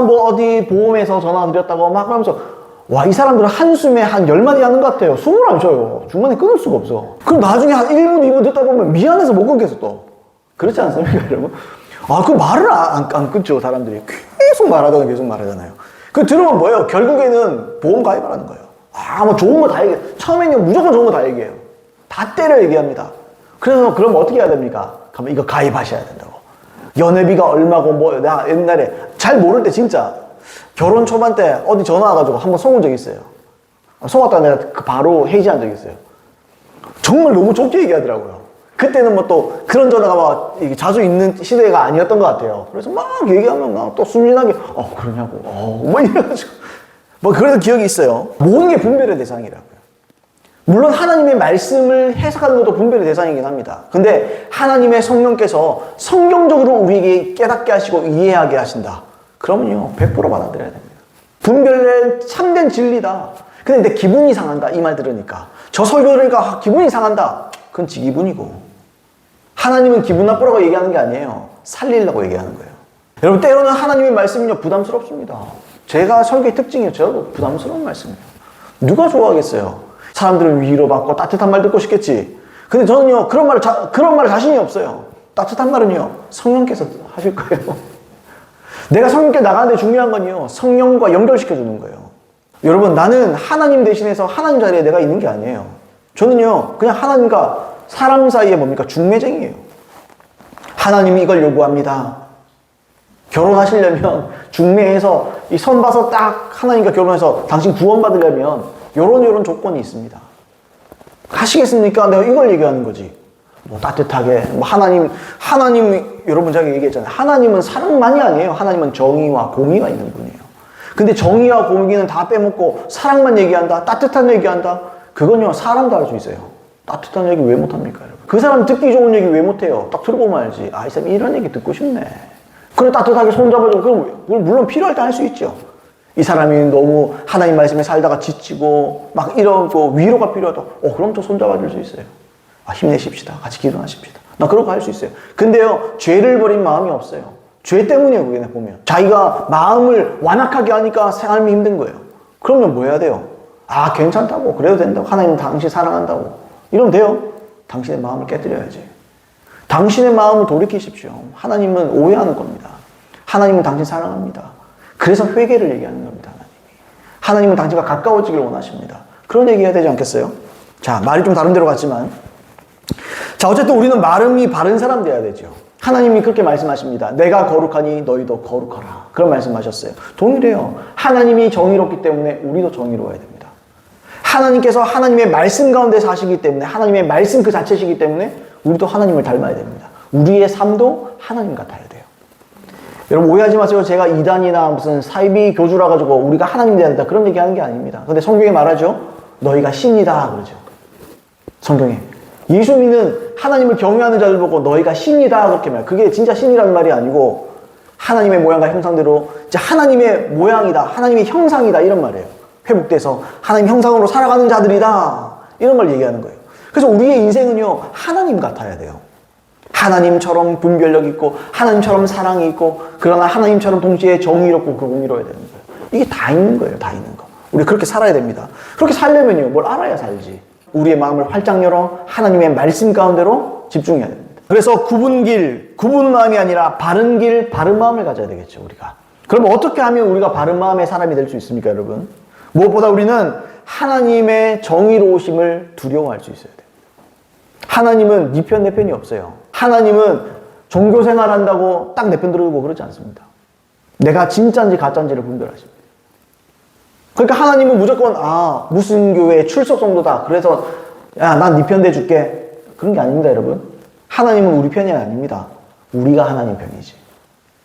뭐 어디 보험에서 전화 드렸다고 막 그러면서 와, 이 사람들은 한숨에 한 10마디 하는 것 같아요. 숨을 안 쉬어요. 중간에 끊을 수가 없어. 그럼 나중에 한 1분, 2분 듣다 보면 미안해서 못 끊겠어, 또. 그렇지 않습니까, 여러분? 그 말을 안 끊죠, 사람들이. 계속 말하잖아요. 그 들으면 뭐예요? 결국에는 보험 가입하라는 거예요. 뭐 좋은 거 다 얘기해요. 처음에는 무조건 좋은 거 다 얘기해요. 다 때려 얘기합니다. 그래서 그럼 어떻게 해야 됩니까? 그러면 이거 가입하셔야 된다고. 연회비가 얼마고 나 옛날에 잘 모를 때 진짜 결혼 초반 때 어디 전화 와가지고 한번 속은 적이 있어요. 속았다 내가 바로 해지한 적이 있어요. 정말 너무 좁게 얘기하더라고요. 그때는 뭐 또 그런 전화가 막 자주 있는 시대가 아니었던 것 같아요. 그래서 막 얘기하면 막 또 순진하게 그러냐고 뭐 이래가지고 뭐 그래서 기억이 있어요. 모든 게 분별의 대상이라고요. 물론 하나님의 말씀을 해석하는 것도 분별의 대상이긴 합니다. 근데 하나님의 성령께서 성경적으로 우리에게 깨닫게 하시고 이해하게 하신다. 그러면요 100% 받아들여야 됩니다. 분별된 참된 진리다. 근데 내 기분이 상한다. 이 말 들으니까. 저 설교 들으니까 기분이 상한다. 그건 지 기분이고. 하나님은 기분 나쁘라고 얘기하는 게 아니에요. 살리려고 얘기하는 거예요. 여러분, 때로는 하나님의 말씀은요, 부담스럽습니다. 제가 설교의 특징이에요. 저도 부담스러운 말씀이에요. 누가 좋아하겠어요? 사람들은 위로받고 따뜻한 말 듣고 싶겠지. 근데 저는요, 그런 말 자신이 없어요. 따뜻한 말은요, 성령께서 하실 거예요. 내가 성령께 나가는데 중요한 건요, 성령과 연결시켜주는 거예요. 여러분, 나는 하나님 대신해서 하나님 자리에 내가 있는 게 아니에요. 저는요, 그냥 하나님과 사람 사이에 뭡니까? 중매쟁이에요. 하나님이 이걸 요구합니다. 결혼하시려면 중매해서 이 선 봐서 딱 하나님과 결혼해서 당신 구원받으려면 요런 조건이 있습니다. 하시겠습니까? 내가 이걸 얘기하는 거지. 뭐 따뜻하게, 뭐 하나님, 여러분 제가 얘기했잖아요. 하나님은 사랑만이 아니에요. 하나님은 정의와 공의가 있는 분이에요. 근데 정의와 공의는 다 빼먹고 사랑만 얘기한다, 따뜻한 얘기한다, 그건요, 사람도 할 수 있어요. 따뜻한 얘기 왜 못합니까, 여러분? 그 사람 듣기 좋은 얘기 왜 못해요? 딱 들어보면 알지. 아, 이 사람 이런 얘기 듣고 싶네. 그래, 따뜻하게 손잡아줘. 그럼 물론 필요할 때 할 수 있죠. 이 사람이 너무 하나님 말씀에 살다가 지치고 막 이러고 위로가 필요하다. 그럼 저 손잡아줄 수 있어요. 아, 힘내십시다. 같이 기도하십시다. 나 그런 거 할 수 있어요. 근데요, 죄를 버린 마음이 없어요. 죄 때문이에요, 그게 보면. 자기가 마음을 완악하게 하니까 삶이 힘든 거예요. 그러면 뭐 해야 돼요? 아, 괜찮다고. 그래도 된다고. 하나님은 당신 사랑한다고. 이러면 돼요. 당신의 마음을 깨뜨려야지. 당신의 마음을 돌이키십시오. 하나님은 오해하는 겁니다. 하나님은 당신 사랑합니다. 그래서 회개를 얘기하는 겁니다. 하나님은 당신과 가까워지길 원하십니다. 그런 얘기 해야 되지 않겠어요? 자, 말이 좀 다른 데로 갔지만, 자, 어쨌든 우리는 마음이 바른 사람 돼야 되죠. 하나님이 그렇게 말씀하십니다. 내가 거룩하니 너희도 거룩하라. 그런 말씀하셨어요. 동일해요. 하나님이 정의롭기 때문에 우리도 정의로워야 됩니다. 하나님께서 하나님의 말씀 가운데 사시기 때문에, 하나님의 말씀 그 자체시기 때문에 우리도 하나님을 닮아야 됩니다. 우리의 삶도 하나님 같아야 돼요. 여러분, 오해하지 마세요. 제가 이단이나 무슨 사이비 교주라 가지고 우리가 하나님 돼야 된다, 그런 얘기 하는 게 아닙니다. 근데 성경에 말하죠. 너희가 신이다 그러죠. 성경에. 예수 믿는 하나님을 경외하는 자들 보고 너희가 신이다 그렇게 말해요. 그게 진짜 신이라는 말이 아니고 하나님의 모양과 형상대로 이제 하나님의 모양이다, 하나님의 형상이다, 이런 말이에요. 회복돼서 하나님 형상으로 살아가는 자들이다, 이런 걸 얘기하는 거예요. 그래서 우리의 인생은요, 하나님 같아야 돼요. 하나님처럼 분별력 있고 하나님처럼 사랑이 있고, 그러나 하나님처럼 동시에 정의롭고 공의로워야 되는 거예요. 이게 다 있는 거예요. 다 있는 거. 우리 그렇게 살아야 됩니다. 그렇게 살려면요, 뭘 알아야 살지. 우리의 마음을 활짝 열어 하나님의 말씀 가운데로 집중해야 됩니다. 그래서 굽은 마음이 아니라 바른 길, 바른 마음을 가져야 되겠죠, 우리가. 그럼 어떻게 하면 우리가 바른 마음의 사람이 될 수 있습니까, 여러분? 무엇보다 우리는 하나님의 정의로우심을 두려워할 수 있어야 돼요. 하나님은 네 편, 내 편이 없어요. 하나님은 종교 생활한다고 딱 내 편 들어주고 그러지 않습니다. 내가 진짜인지 가짜인지를 분별하십니다. 그러니까 하나님은 무조건 무슨 교회 출석 정도다, 그래서 야, 난 네 편 대줄게, 그런 게 아닙니다, 여러분. 하나님은 우리 편이 아닙니다. 우리가 하나님 편이지.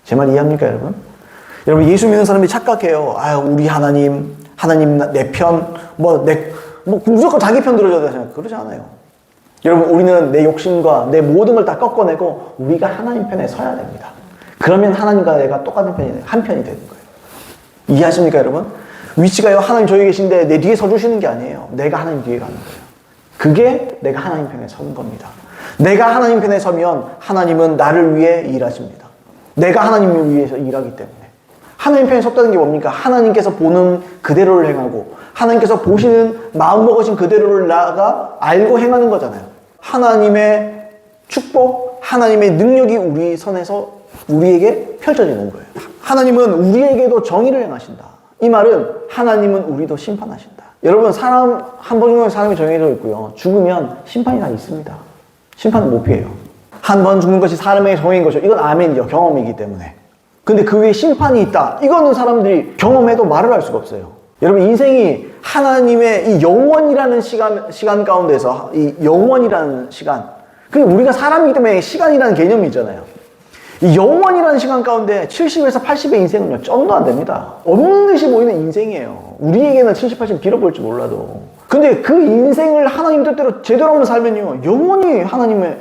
제 말 이해합니까, 여러분? 여러분, 예수 믿는 사람이 착각해요. 우리 하나님 내 편, 무조건 자기 편 들어줘야 되잖아요. 그러지 않아요. 여러분, 우리는 내 욕심과 내 모든 걸 다 꺾어내고 우리가 하나님 편에 서야 됩니다. 그러면 하나님과 내가 똑같은 한 편이 되는 거예요. 이해하십니까, 여러분? 위치가요, 하나님 저기 계신데 내 뒤에 서주시는 게 아니에요. 내가 하나님 뒤에 가는 거예요. 그게 내가 하나님 편에 서는 겁니다. 내가 하나님 편에 서면 하나님은 나를 위해 일하십니다. 내가 하나님을 위해서 일하기 때문에. 하나님 편에 섰다는 게 뭡니까? 하나님께서 보는 그대로를 행하고 하나님께서 보시는 마음먹으신 그대로를 나가 알고 행하는 거잖아요. 하나님의 축복, 하나님의 능력이 우리 선에서 우리에게 펼쳐지는 거예요. 하나님은 우리에게도 정의를 행하신다. 이 말은 하나님은 우리도 심판하신다. 여러분, 사람 한 번 죽으면 사람이 정해져 있고요, 죽으면 심판이 다 있습니다. 심판은 못 피해요. 한 번 죽는 것이 사람에게 정해진 것이죠. 이건 아멘이죠. 경험이기 때문에. 근데 그 위에 심판이 있다, 이거는 사람들이 경험해도 말을 할 수가 없어요. 여러분, 인생이 하나님의 이 영원이라는 시간 가운데서, 이 영원이라는 시간, 그게 우리가 사람이기 때문에 시간이라는 개념이 있잖아요. 이 영원이라는 시간 가운데 70에서 80의 인생은요, 점도 안 됩니다. 없는 듯이 보이는 인생이에요. 우리에게는 70, 80 길어 보일지 몰라도. 근데 그 인생을 하나님 뜻대로 제대로 한번 살면요, 영원히 하나님의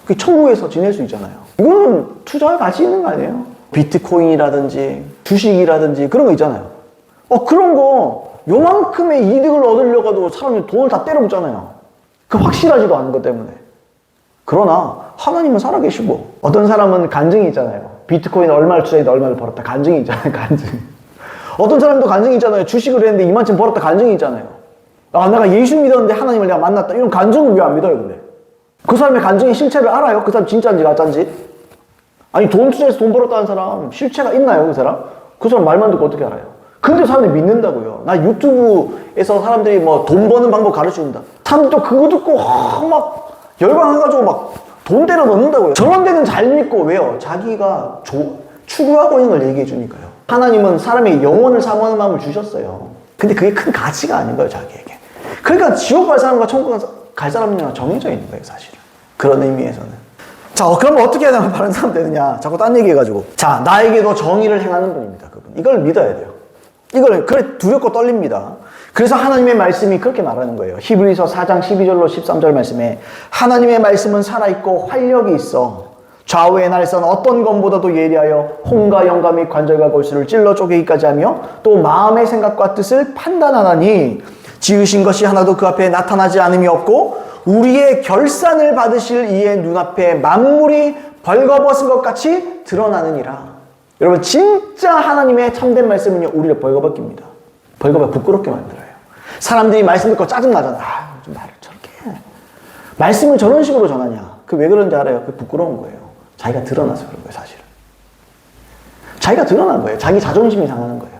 그 천국에서 지낼 수 있잖아요. 이거는 투자할 가치 있는 거 아니에요? 비트코인이라든지 주식이라든지 그런 거 있잖아요. 그런 거 요만큼의 이득을 얻으려고도 사람이 돈을 다 때려붙잖아요. 그 확실하지도 않은 것 때문에. 그러나 하나님은 살아계시고, 어떤 사람은 간증이 있잖아요. 비트코인 얼마를 투자했다 얼마를 벌었다 간증이 있잖아요. 간증. 어떤 사람도 간증이 있잖아요. 주식을 했는데 이만큼 벌었다 간증이 있잖아요. 내가 예수 믿었는데 하나님을 내가 만났다. 이런 간증은 왜 안 믿어요, 근데? 그 사람의 간증의 실체를 알아요? 그 사람 진짜인지 가짜인지? 아니, 돈 투자해서 돈 벌었다는 사람 실체가 있나요, 그 사람? 그 사람 말만 듣고 어떻게 알아요? 근데 사람들이 믿는다고요. 나 유튜브에서 사람들이 뭐 돈 버는 방법 가르쳐준다. 사람들도 그거 듣고 막 열광해가지고 막 돈 때려 넣는다고요. 저런 데는 잘 믿고, 왜요? 자기가 추구하고 있는 걸 얘기해 주니까요. 하나님은 사람의 영혼을 사모하는 마음을 주셨어요. 근데 그게 큰 가치가 아닌 거예요, 자기에게. 그러니까 지옥 갈 사람과 천국 갈 사람은 정해져 있는 거예요, 사실은. 그런 의미에서는. 자, 그러면 어떻게 해야 바른 사람 되느냐? 자꾸 딴 얘기해가지고. 자, 나에게도 정의를 행하는 분입니다, 그분. 이걸 믿어야 돼요. 이걸, 그래, 두렵고 떨립니다. 그래서 하나님의 말씀이 그렇게 말하는 거예요. 히브리서 4장 12절로 13절 말씀에 하나님의 말씀은 살아있고 활력이 있어 좌우의 날선 어떤 검보다도 예리하여 홍과 영과 및 관절과 골수를 찔러 쪼개기까지 하며 또 마음의 생각과 뜻을 판단하나니 지으신 것이 하나도 그 앞에 나타나지 않음이 없고 우리의 결산을 받으실 이의 눈앞에 만물이 벌거벗은 것 같이 드러나느니라. 여러분, 진짜 하나님의 참된 말씀은요, 우리를 벌거벗깁니다. 벌거벗 부끄럽게 만들어요. 사람들이 말씀 듣고 짜증나잖아. 좀 말을 저렇게 해. 말씀을 저런 식으로 전하냐. 그 왜 그런지 알아요? 그 부끄러운 거예요. 자기가 드러나서 그런 거예요, 사실은. 자기가 드러난 거예요. 자기 자존심이 상하는 거예요.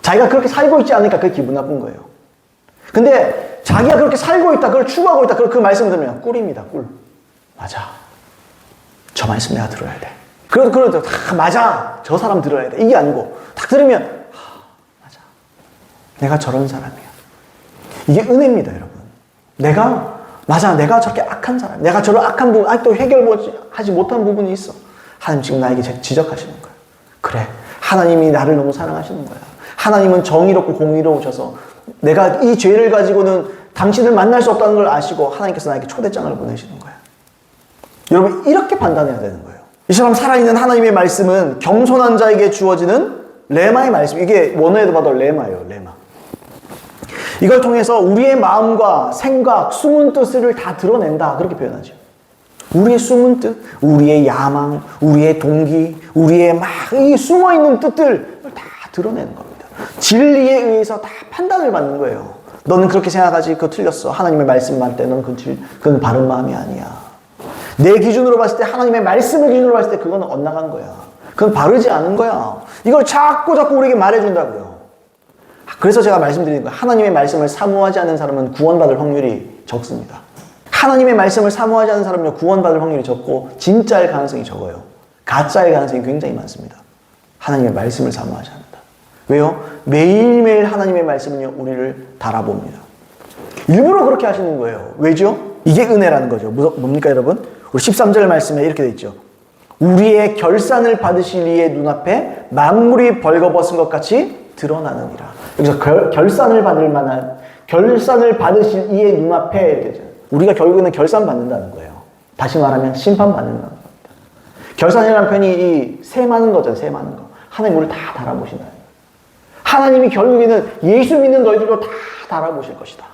자기가 그렇게 살고 있지 않으니까 그게 기분 나쁜 거예요. 근데 자기가 그렇게 살고 있다, 그걸 추구하고 있다, 그 말씀을 들으면 꿀입니다, 꿀. 맞아. 저 말씀 내가 들어야 돼. 그래도 맞아. 저 사람 들어야 돼. 이게 아니고 딱 들으면 맞아. 내가 저런 사람이야. 이게 은혜입니다, 여러분. 내가 저렇게 악한 사람, 내가 저런 악한 부분, 아직도 해결하지 못한 부분이 있어. 하나님 지금 나에게 지적하시는 거야. 그래, 하나님이 나를 너무 사랑하시는 거야. 하나님은 정의롭고 공의로우셔서 내가 이 죄를 가지고는 당신을 만날 수 없다는 걸 아시고 하나님께서 나에게 초대장을 보내시는 거야. 여러분, 이렇게 판단해야 되는 거예요. 이처럼 살아있는 하나님의 말씀은 겸손한 자에게 주어지는 레마의 말씀. 이게 원어에도 봐도 레마예요, 레마. 이걸 통해서 우리의 마음과 생각, 숨은 뜻을 다 드러낸다. 그렇게 표현하죠. 우리의 숨은 뜻, 우리의 야망, 우리의 동기, 우리의 이 숨어있는 뜻들을 다 드러내는 겁니다. 진리에 의해서 다 판단을 받는 거예요. 너는 그렇게 생각하지, 그거 틀렸어. 하나님의 말씀만 때 너는 그건 바른 마음이 아니야. 내 기준으로 봤을 때, 하나님의 말씀을 기준으로 봤을 때 그건 엇나간 거야. 그건 바르지 않은 거야. 이걸 자꾸 우리에게 말해준다고요. 그래서 제가 말씀드리는 거예요. 하나님의 말씀을 사모하지 않는 사람은 구원받을 확률이 적습니다. 하나님의 말씀을 사모하지 않는 사람은요, 구원받을 확률이 적고 진짜일 가능성이 적어요. 가짜일 가능성이 굉장히 많습니다. 하나님의 말씀을 사모하지 않는다. 왜요? 매일매일 하나님의 말씀은요, 우리를 달아봅니다. 일부러 그렇게 하시는 거예요. 왜죠? 이게 은혜라는 거죠. 뭡니까, 여러분? 우리 13절 말씀에 이렇게 돼 있죠. 우리의 결산을 받으실 이의 눈앞에 만물이 벌거벗은 것 같이 드러나느니라. 여기서 결산을 받으실 이의 눈앞에 이렇게 되죠. 우리가 결국에는 결산 받는다는 거예요. 다시 말하면 심판 받는다는 겁니다. 결산이라는 편이 이 세 많은 거잖아요. 세 많은 거. 하나님 우리를 다 달아보신다는 거예요. 하나님이 결국에는 예수 믿는 너희들도 다 달아보실 것이다.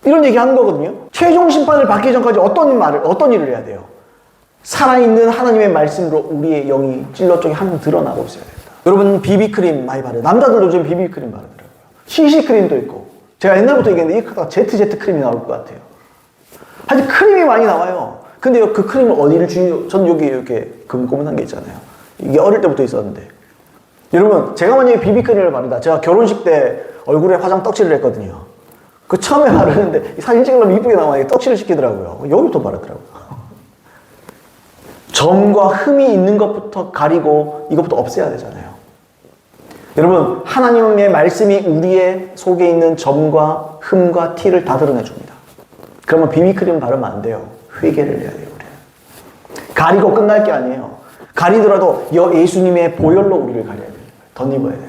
이런 얘기 하는 거거든요. 최종 심판을 받기 전까지 어떤 일을 해야 돼요? 살아있는 하나님의 말씀으로 우리의 영이 찔러 쪽에 항상 드러나고 있어야 됩니다. 여러분, 비비크림 많이 바르요. 남자들도 요즘 비비크림 바르더라고요. CC크림도 있고. 제가 옛날부터 얘기했는데 이게 크다가 ZZ 크림이 나올 것 같아요. 하여튼 크림이 많이 나와요. 근데 그 크림을 어디를 저는 여기 이렇게 고문한 게 있잖아요. 이게 어릴 때부터 있었는데. 여러분, 제가 만약에 비비크림을 바르다. 제가 결혼식 때 얼굴에 화장 떡칠을 했거든요. 그 처음에 바르는데 사진 찍으려면 이쁘게 나와야 떡칠을 시키더라고요. 여기부터 바르더라고요. 점과 흠이 있는 것부터 가리고 이것부터 없애야 되잖아요. 여러분, 하나님의 말씀이 우리의 속에 있는 점과 흠과 티를 다 드러내줍니다. 그러면 비비크림 바르면 안 돼요. 회개를 해야 돼요, 우리는. 가리고 끝날 게 아니에요. 가리더라도 예수님의 보혈로 우리를 가려야 돼요. 덧입어야 돼요.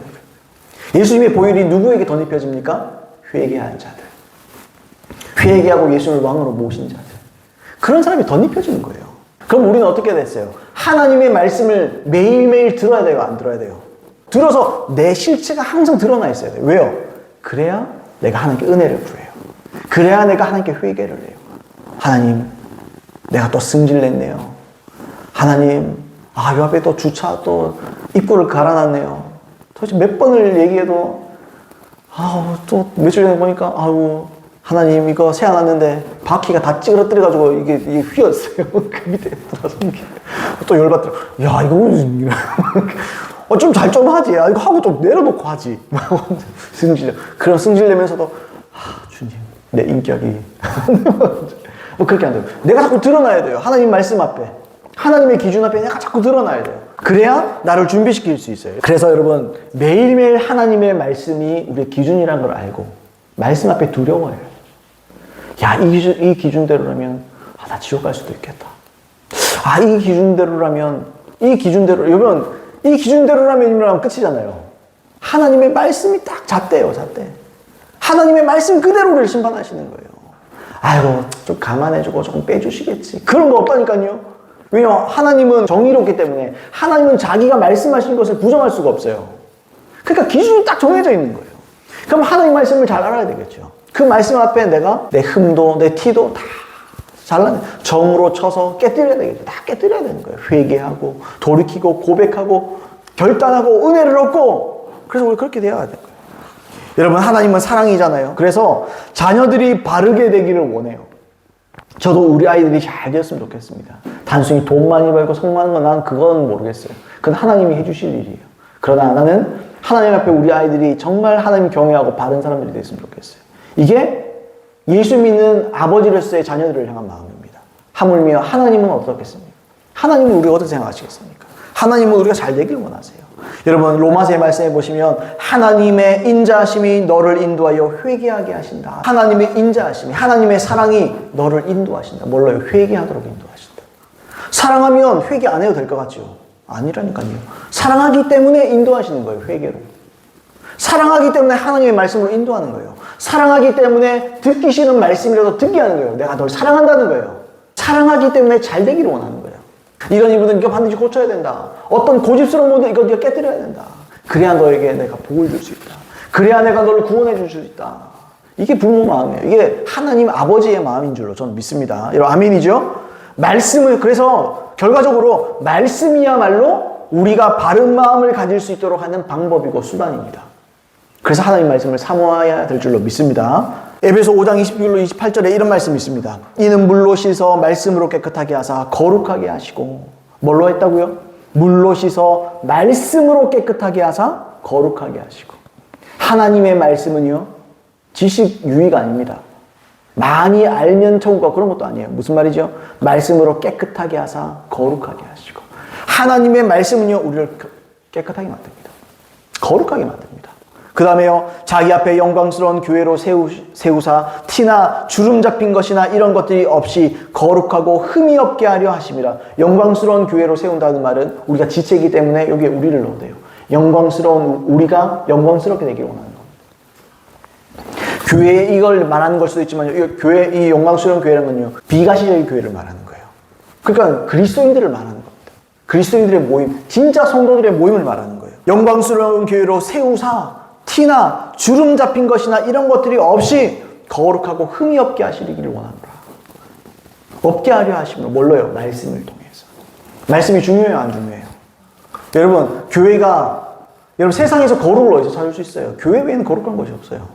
예수님의 보혈이 누구에게 덧입혀집니까? 회개한 자들. 회개하고 예수님을 왕으로 모신 자들. 그런 사람이 덧입혀지는 거예요. 그럼 우리는 어떻게 됐어요? 하나님의 말씀을 매일매일 들어야 돼요? 안 들어야 돼요? 들어서 내 실체가 항상 드러나 있어야 돼요. 왜요? 그래야 내가 하나님께 은혜를 구해요. 그래야 내가 하나님께 회개를 해요. 하나님, 내가 또 승질냈네요. 하나님, 요 앞에 또 주차 또 입구를 갈아놨네요. 도대체 몇 번을 얘기해도 또 며칠 전에 보니까 하나님 이거 세워놨는데 바퀴가 다 찌그러뜨려가지고 이게 휘었어요. 그 밑에 들어서 또 열받더라고. 야 이거 좀 잘 좀 하지. 이거 하고 좀 내려놓고 하지. 그런 승질 내면서도 주님 내 인격이 뭐 그렇게 안 돼요. 내가 자꾸 드러나야 돼요. 하나님 말씀 앞에, 하나님의 기준 앞에 내가 자꾸 드러나야 돼요. 그래야 나를 준비시킬 수 있어요. 그래서 여러분, 매일매일 하나님의 말씀이 우리의 기준이라는 걸 알고 말씀 앞에 두려워해요. 이 기준대로라면 나 지옥 갈 수도 있겠다. 이 기준대로라면 이러면 끝이잖아요. 하나님의 말씀이 딱 잣대예요. 잣대. 하나님의 말씀 그대로 우리를 심판하시는 거예요. 좀 감안해주고 조금 빼주시겠지. 그런 거 없다니까요. 왜냐면 하나님은 정의롭기 때문에 하나님은 자기가 말씀하신 것을 부정할 수가 없어요. 그러니까 기준이 딱 정해져 있는 거예요. 그럼 하나님 말씀을 잘 알아야 되겠죠. 그 말씀 앞에 내가 내 흠도 내 티도 다 잘라내 정으로 쳐서 깨뜨려야 되겠죠. 다 깨뜨려야 되는 거예요. 회개하고 돌이키고 고백하고 결단하고 은혜를 얻고, 그래서 우리 그렇게 되어야 될 거예요. 여러분, 하나님은 사랑이잖아요. 그래서 자녀들이 바르게 되기를 원해요. 저도 우리 아이들이 잘 되었으면 좋겠습니다. 단순히 돈 많이 벌고 성 많은 건 난 그건 모르겠어요. 그건 하나님이 해주실 일이에요. 그러나 나는 하나님 앞에 우리 아이들이 정말 하나님 경외하고 바른 사람들이 됐으면 좋겠어요. 이게 예수 믿는 아버지로서의 자녀들을 향한 마음입니다. 하물며 하나님은 어떻겠습니까? 하나님은 우리가 어떻게 생각하시겠습니까? 하나님은 우리가 잘 되길 원하세요. 여러분, 로마서의 말씀에 보시면 하나님의 인자하심이 너를 인도하여 회개하게 하신다. 하나님의 인자하심이, 하나님의 사랑이 너를 인도하신다. 뭘로요? 회개하도록 인도하신다. 사랑하면 회개 안 해도 될 것 같죠? 아니라니까요. 사랑하기 때문에 인도하시는 거예요. 회개로. 사랑하기 때문에 하나님의 말씀으로 인도하는 거예요. 사랑하기 때문에 듣기 싫은 말씀이라도 듣게 하는 거예요. 내가 널 사랑한다는 거예요. 사랑하기 때문에 잘 되기를 원하는 거예요. 이런 일들은 네가 반드시 고쳐야 된다. 어떤 고집스러운 모든 이거 네가 깨뜨려야 된다. 그래야 너에게 내가 복을 줄 수 있다. 그래야 내가 너를 구원해 줄 수 있다. 이게 부모 마음이에요. 이게 하나님 아버지의 마음인 줄로 저는 믿습니다. 여러분, 아멘이죠? 말씀을, 그래서 결과적으로 말씀이야말로 우리가 바른 마음을 가질 수 있도록 하는 방법이고 수단입니다. 그래서 하나님 말씀을 사모해야 될 줄로 믿습니다. 에베소 5장 21절로 28절에 이런 말씀이 있습니다. 이는 물로 씻어 말씀으로 깨끗하게 하사 거룩하게 하시고, 뭘로 했다고요? 물로 씻어 말씀으로 깨끗하게 하사 거룩하게 하시고. 하나님의 말씀은요, 지식 유의가 아닙니다. 많이 알면 천국과 그런 것도 아니에요. 무슨 말이죠? 말씀으로 깨끗하게 하사 거룩하게 하시고. 하나님의 말씀은요, 우리를 깨끗하게 만듭니다. 거룩하게 만듭니다. 그 다음에요, 자기 앞에 영광스러운 교회로 세우사 티나 주름 잡힌 것이나 이런 것들이 없이 거룩하고 흠이 없게 하려 하심이라. 영광스러운 교회로 세운다는 말은 우리가 지체이기 때문에 여기에 우리를 넣어야 돼요. 영광스러운 우리가 영광스럽게 되기를 원하는 겁니다. 교회에 이걸 말하는 걸 수도 있지만, 이 영광스러운 교회라는 건요, 비가시적인 교회를 말하는 거예요. 그러니까 그리스도인들을 말하는 겁니다. 그리스도인들의 모임, 진짜 성도들의 모임을 말하는 거예요. 영광스러운 교회로 세우사 티나 주름 잡힌 것이나 이런 것들이 없이 거룩하고 흠이 없게 하시기를 원합니다. 없게 하려 하시면 뭘로요? 말씀을 통해서. 말씀이 중요해요, 안 중요해요? 여러분, 여러분 세상에서 거룩을 어디서 찾을 수 있어요? 교회 외에는 거룩한 것이 없어요.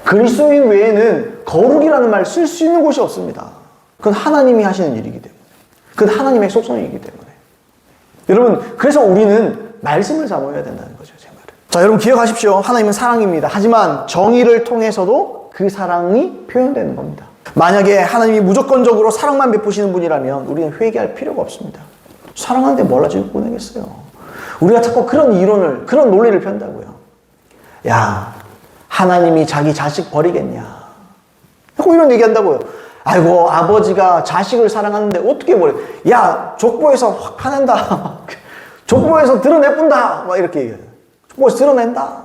그리스도인 외에는 거룩이라는 말 쓸 수 있는 곳이 없습니다. 그건 하나님이 하시는 일이기 때문에. 그건 하나님의 속성이기 때문에. 여러분, 그래서 우리는 말씀을 사모해야 된다는 거죠, 제 말은. 자, 여러분 기억하십시오. 하나님은 사랑입니다. 하지만 정의를 통해서도 그 사랑이 표현되는 겁니다. 만약에 하나님이 무조건적으로 사랑만 베푸시는 분이라면 우리는 회개할 필요가 없습니다. 사랑하는데 뭘 가지고 보내겠어요? 우리가 자꾸 그런 이론을, 그런 논리를 편다고요. 야, 하나님이 자기 자식 버리겠냐? 자꾸 이런 얘기한다고요. 아이고, 아버지가 자식을 사랑하는데 어떻게 버려? 야, 족보에서 확 파낸다. 족보에서 드러내뿐다. 막 이렇게 얘기해요. 족보에서 드러낸다.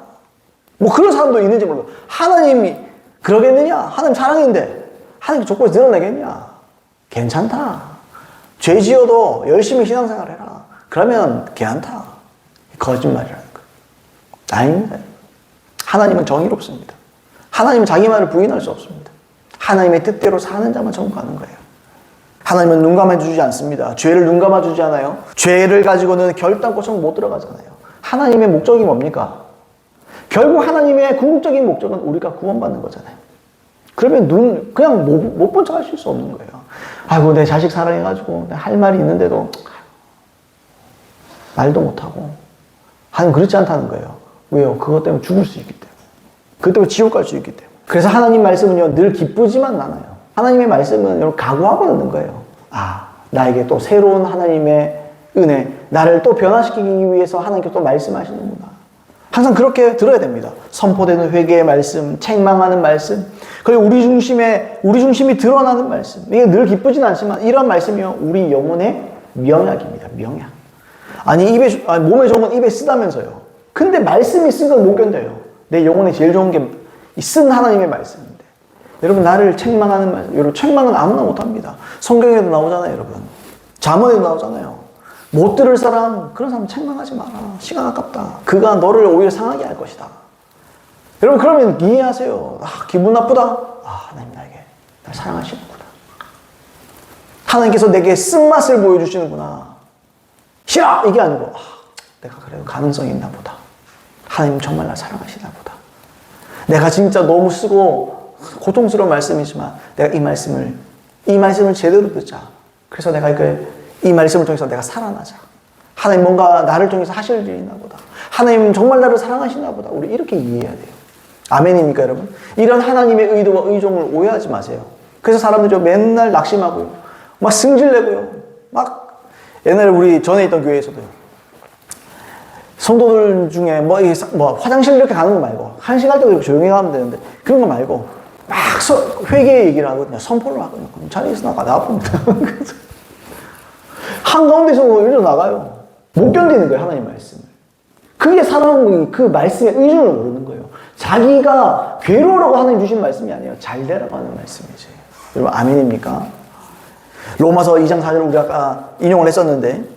뭐 그런 사람도 있는지 몰라요. 하나님이 그러겠느냐? 하나님 사랑인데 하나님 족보에서 드러내겠냐? 괜찮다. 죄 지어도 열심히 신앙생활 해라. 그러면 괜찮다. 거짓말이라는 거예요. 아닙니다. 하나님은 정의롭습니다. 하나님은 자기 말을 부인할 수 없습니다. 하나님의 뜻대로 사는 자만 천국하는 거예요. 하나님은 눈 감아주지 않습니다. 죄를 눈 감아주지 않아요. 죄를 가지고는 결단코 천국 못 들어가잖아요. 하나님의 목적이 뭡니까? 결국 하나님의 궁극적인 목적은 우리가 구원받는 거잖아요. 그러면 그냥 못 본 척 하실 수 없는 거예요. 아이고, 내 자식 사랑해가지고 할 말이 있는데도 말도 못하고. 하나님 그렇지 않다는 거예요. 왜요? 그것 때문에 죽을 수 있기 때문에. 그것 때문에 지옥 갈 수 있기 때문에. 그래서 하나님 말씀은요, 늘 기쁘지만 않아요. 하나님의 말씀은 여러분 각오하고 듣는 거예요. 아, 나에게 또 새로운 하나님의 은혜, 나를 또 변화시키기 위해서 하나님께 또 말씀하시는구나. 항상 그렇게 들어야 됩니다. 선포되는 회개의 말씀, 책망하는 말씀, 그리고 우리 중심이 드러나는 말씀. 이게 늘 기쁘진 않지만 이런 말씀이요, 우리 영혼의 명약입니다. 명약. 아니 몸에 좋은 건 입에 쓰다면서요. 근데 말씀이 쓴 건 못 견뎌요. 내 영혼에 제일 좋은 게 쓴 하나님의 말씀인데. 여러분, 나를 책망하는 말씀, 여러분 책망은 아무나 못합니다. 성경에도 나오잖아요, 여러분. 잠언에도 나오잖아요. 못 들을 사람, 그런 사람 책망하지 마라. 시간 아깝다. 그가 너를 오히려 상하게 할 것이다. 여러분, 그러면 이해하세요. 아, 기분 나쁘다. 아, 하나님 나에게 날 사랑하시는구나. 하나님께서 내게 쓴맛을 보여주시는구나. 싫어! 이게 아니고, 아, 내가 그래도 가능성이 있나 보다. 하나님 정말 날 사랑하시나 보다. 내가 진짜 너무 쓰고 고통스러운 말씀이지만 내가 이 말씀을 제대로 듣자. 그래서 내가 이 말씀을 통해서 내가 살아나자. 하나님 뭔가 나를 통해서 하실 일이 있나 보다. 하나님 정말 나를 사랑하시나 보다. 우리 이렇게 이해해야 돼요. 아멘입니까, 여러분? 이런 하나님의 의도와 의종을 오해하지 마세요. 그래서 사람들이 맨날 낙심하고요. 막 승질내고요. 막 옛날에 우리 전에 있던 교회에서도요. 성도들 중에 화장실 이렇게 가는 거 말고, 한식 할 때도 조용히 가면 되는데, 그런 거 말고, 막 회개 얘기를 하거든요. 선포를 하거든요. 자리에서 나가, 나쁩니다. 한가운데서 일어나가요. 못 견디는 거예요, 하나님 말씀을. 그게 사람이 그 말씀의 의존을 모르는 거예요. 자기가 괴로우라고 하나님 주신 말씀이 아니에요. 잘 되라고 하는 말씀이지. 여러분, 아멘입니까? 로마서 2장 4절 우리가 아까 인용을 했었는데,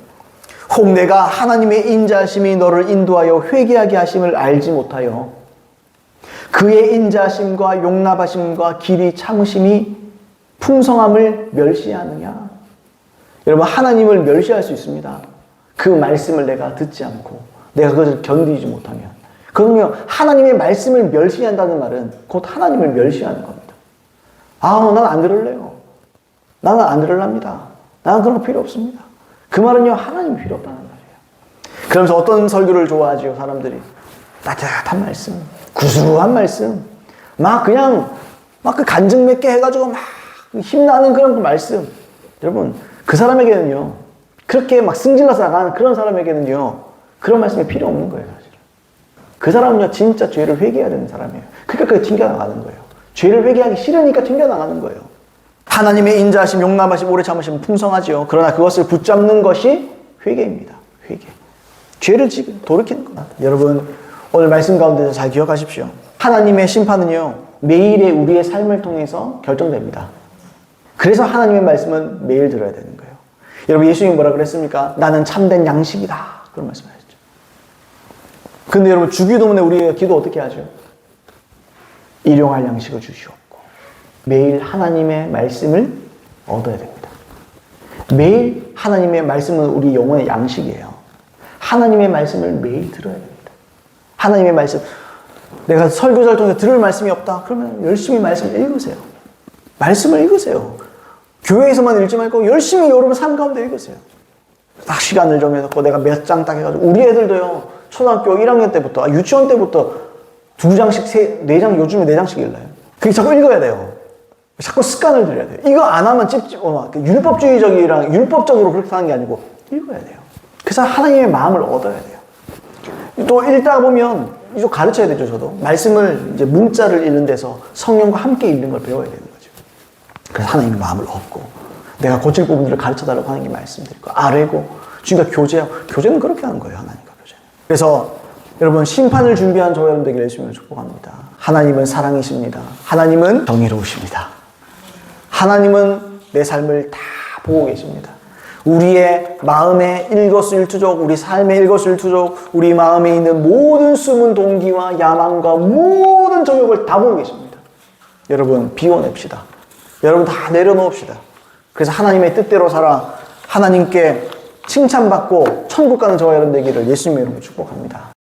혹 내가 하나님의 인자하심이 너를 인도하여 회개하게 하심을 알지 못하여 그의 인자하심과 용납하심과 길이 참으심이 풍성함을 멸시하느냐. 여러분, 하나님을 멸시할 수 있습니다. 그 말씀을 내가 듣지 않고 내가 그것을 견디지 못하면. 그러면 하나님의 말씀을 멸시한다는 말은 곧 하나님을 멸시하는 겁니다. 아, 난 안 들을래요. 나는 안 들으랍니다. 나는 그런 거 필요 없습니다. 그 말은요, 하나님이 필요 없다는 말이에요. 그러면서 어떤 설교를 좋아하지요, 사람들이? 따뜻한 말씀, 구수한 말씀, 막 그 간증 몇 개 해가지고 막 힘나는 그런 그 말씀. 여러분, 그 사람에게는요, 그렇게 막 승질나서 나가는 그런 사람에게는요, 그런 말씀이 필요 없는 거예요, 사실. 그 사람은요, 진짜 죄를 회개해야 되는 사람이에요. 그러니까 그게 튕겨나가는 거예요. 죄를 회개하기 싫으니까 튕겨나가는 거예요. 하나님의 인자하심, 용납하심, 오래 참으심 풍성하지요. 그러나 그것을 붙잡는 것이 회개입니다. 회개. 죄를 돌이키는 겁니다. 여러분, 오늘 말씀 가운데서 잘 기억하십시오. 하나님의 심판은요, 매일의 우리의 삶을 통해서 결정됩니다. 그래서 하나님의 말씀은 매일 들어야 되는 거예요. 여러분, 예수님이 뭐라 그랬습니까? 나는 참된 양식이다. 그런 말씀을 하셨죠. 근데 여러분, 주기도문에 우리가 기도 어떻게 하죠? 일용할 양식을 주시옵고 매일 하나님의 말씀을 얻어야 됩니다. 매일 하나님의 말씀은 우리 영혼의 양식이에요. 하나님의 말씀을 매일 들어야 됩니다. 하나님의 말씀, 내가 설교자를 통해 들을 말씀이 없다. 그러면 열심히 말씀을 읽으세요. 말씀을 읽으세요. 교회에서만 읽지 말고 열심히 여러분 삶 가운데 읽으세요. 딱 시간을 정해놓고 내가 몇 장 딱 해가지고, 우리 애들도요, 초등학교 1학년 때부터, 유치원 때부터 2장씩, 4장, 요즘에 4장씩 읽어요. 그게 자꾸 읽어야 돼요. 자꾸 습관을 들여야 돼요. 이거 안 하면 율법적으로 그렇게 하는 게 아니고 읽어야 돼요. 그래서 하나님의 마음을 얻어야 돼요. 또 읽다 보면 이거 가르쳐야 되죠, 저도. 말씀을 이제 문자를 읽는 데서 성령과 함께 읽는 걸 배워야 되는 거죠. 그래서 하나님의 마음을 얻고 내가 고칠 부분들을 가르쳐 달라고 하는 게 말씀드리고 아뢰고 주님과 교제하고, 교제는 그렇게 하는 거예요, 하나님과 교제는. 그래서 여러분, 심판을 준비한 저 여러분 되기를 예수님을 축복합니다. 하나님은 사랑이십니다. 하나님은 정의로우십니다. 하나님은 내 삶을 다 보고 계십니다. 우리의 마음의 일거수일투족, 우리 삶의 일거수일투족, 우리 마음에 있는 모든 숨은 동기와 야망과 모든 정욕을 다 보고 계십니다. 여러분, 비워냅시다. 여러분, 다 내려놓읍시다. 그래서 하나님의 뜻대로 살아 하나님께 칭찬받고 천국 가는 저와 여러분 되기를 예수님의 이름으로 축복합니다.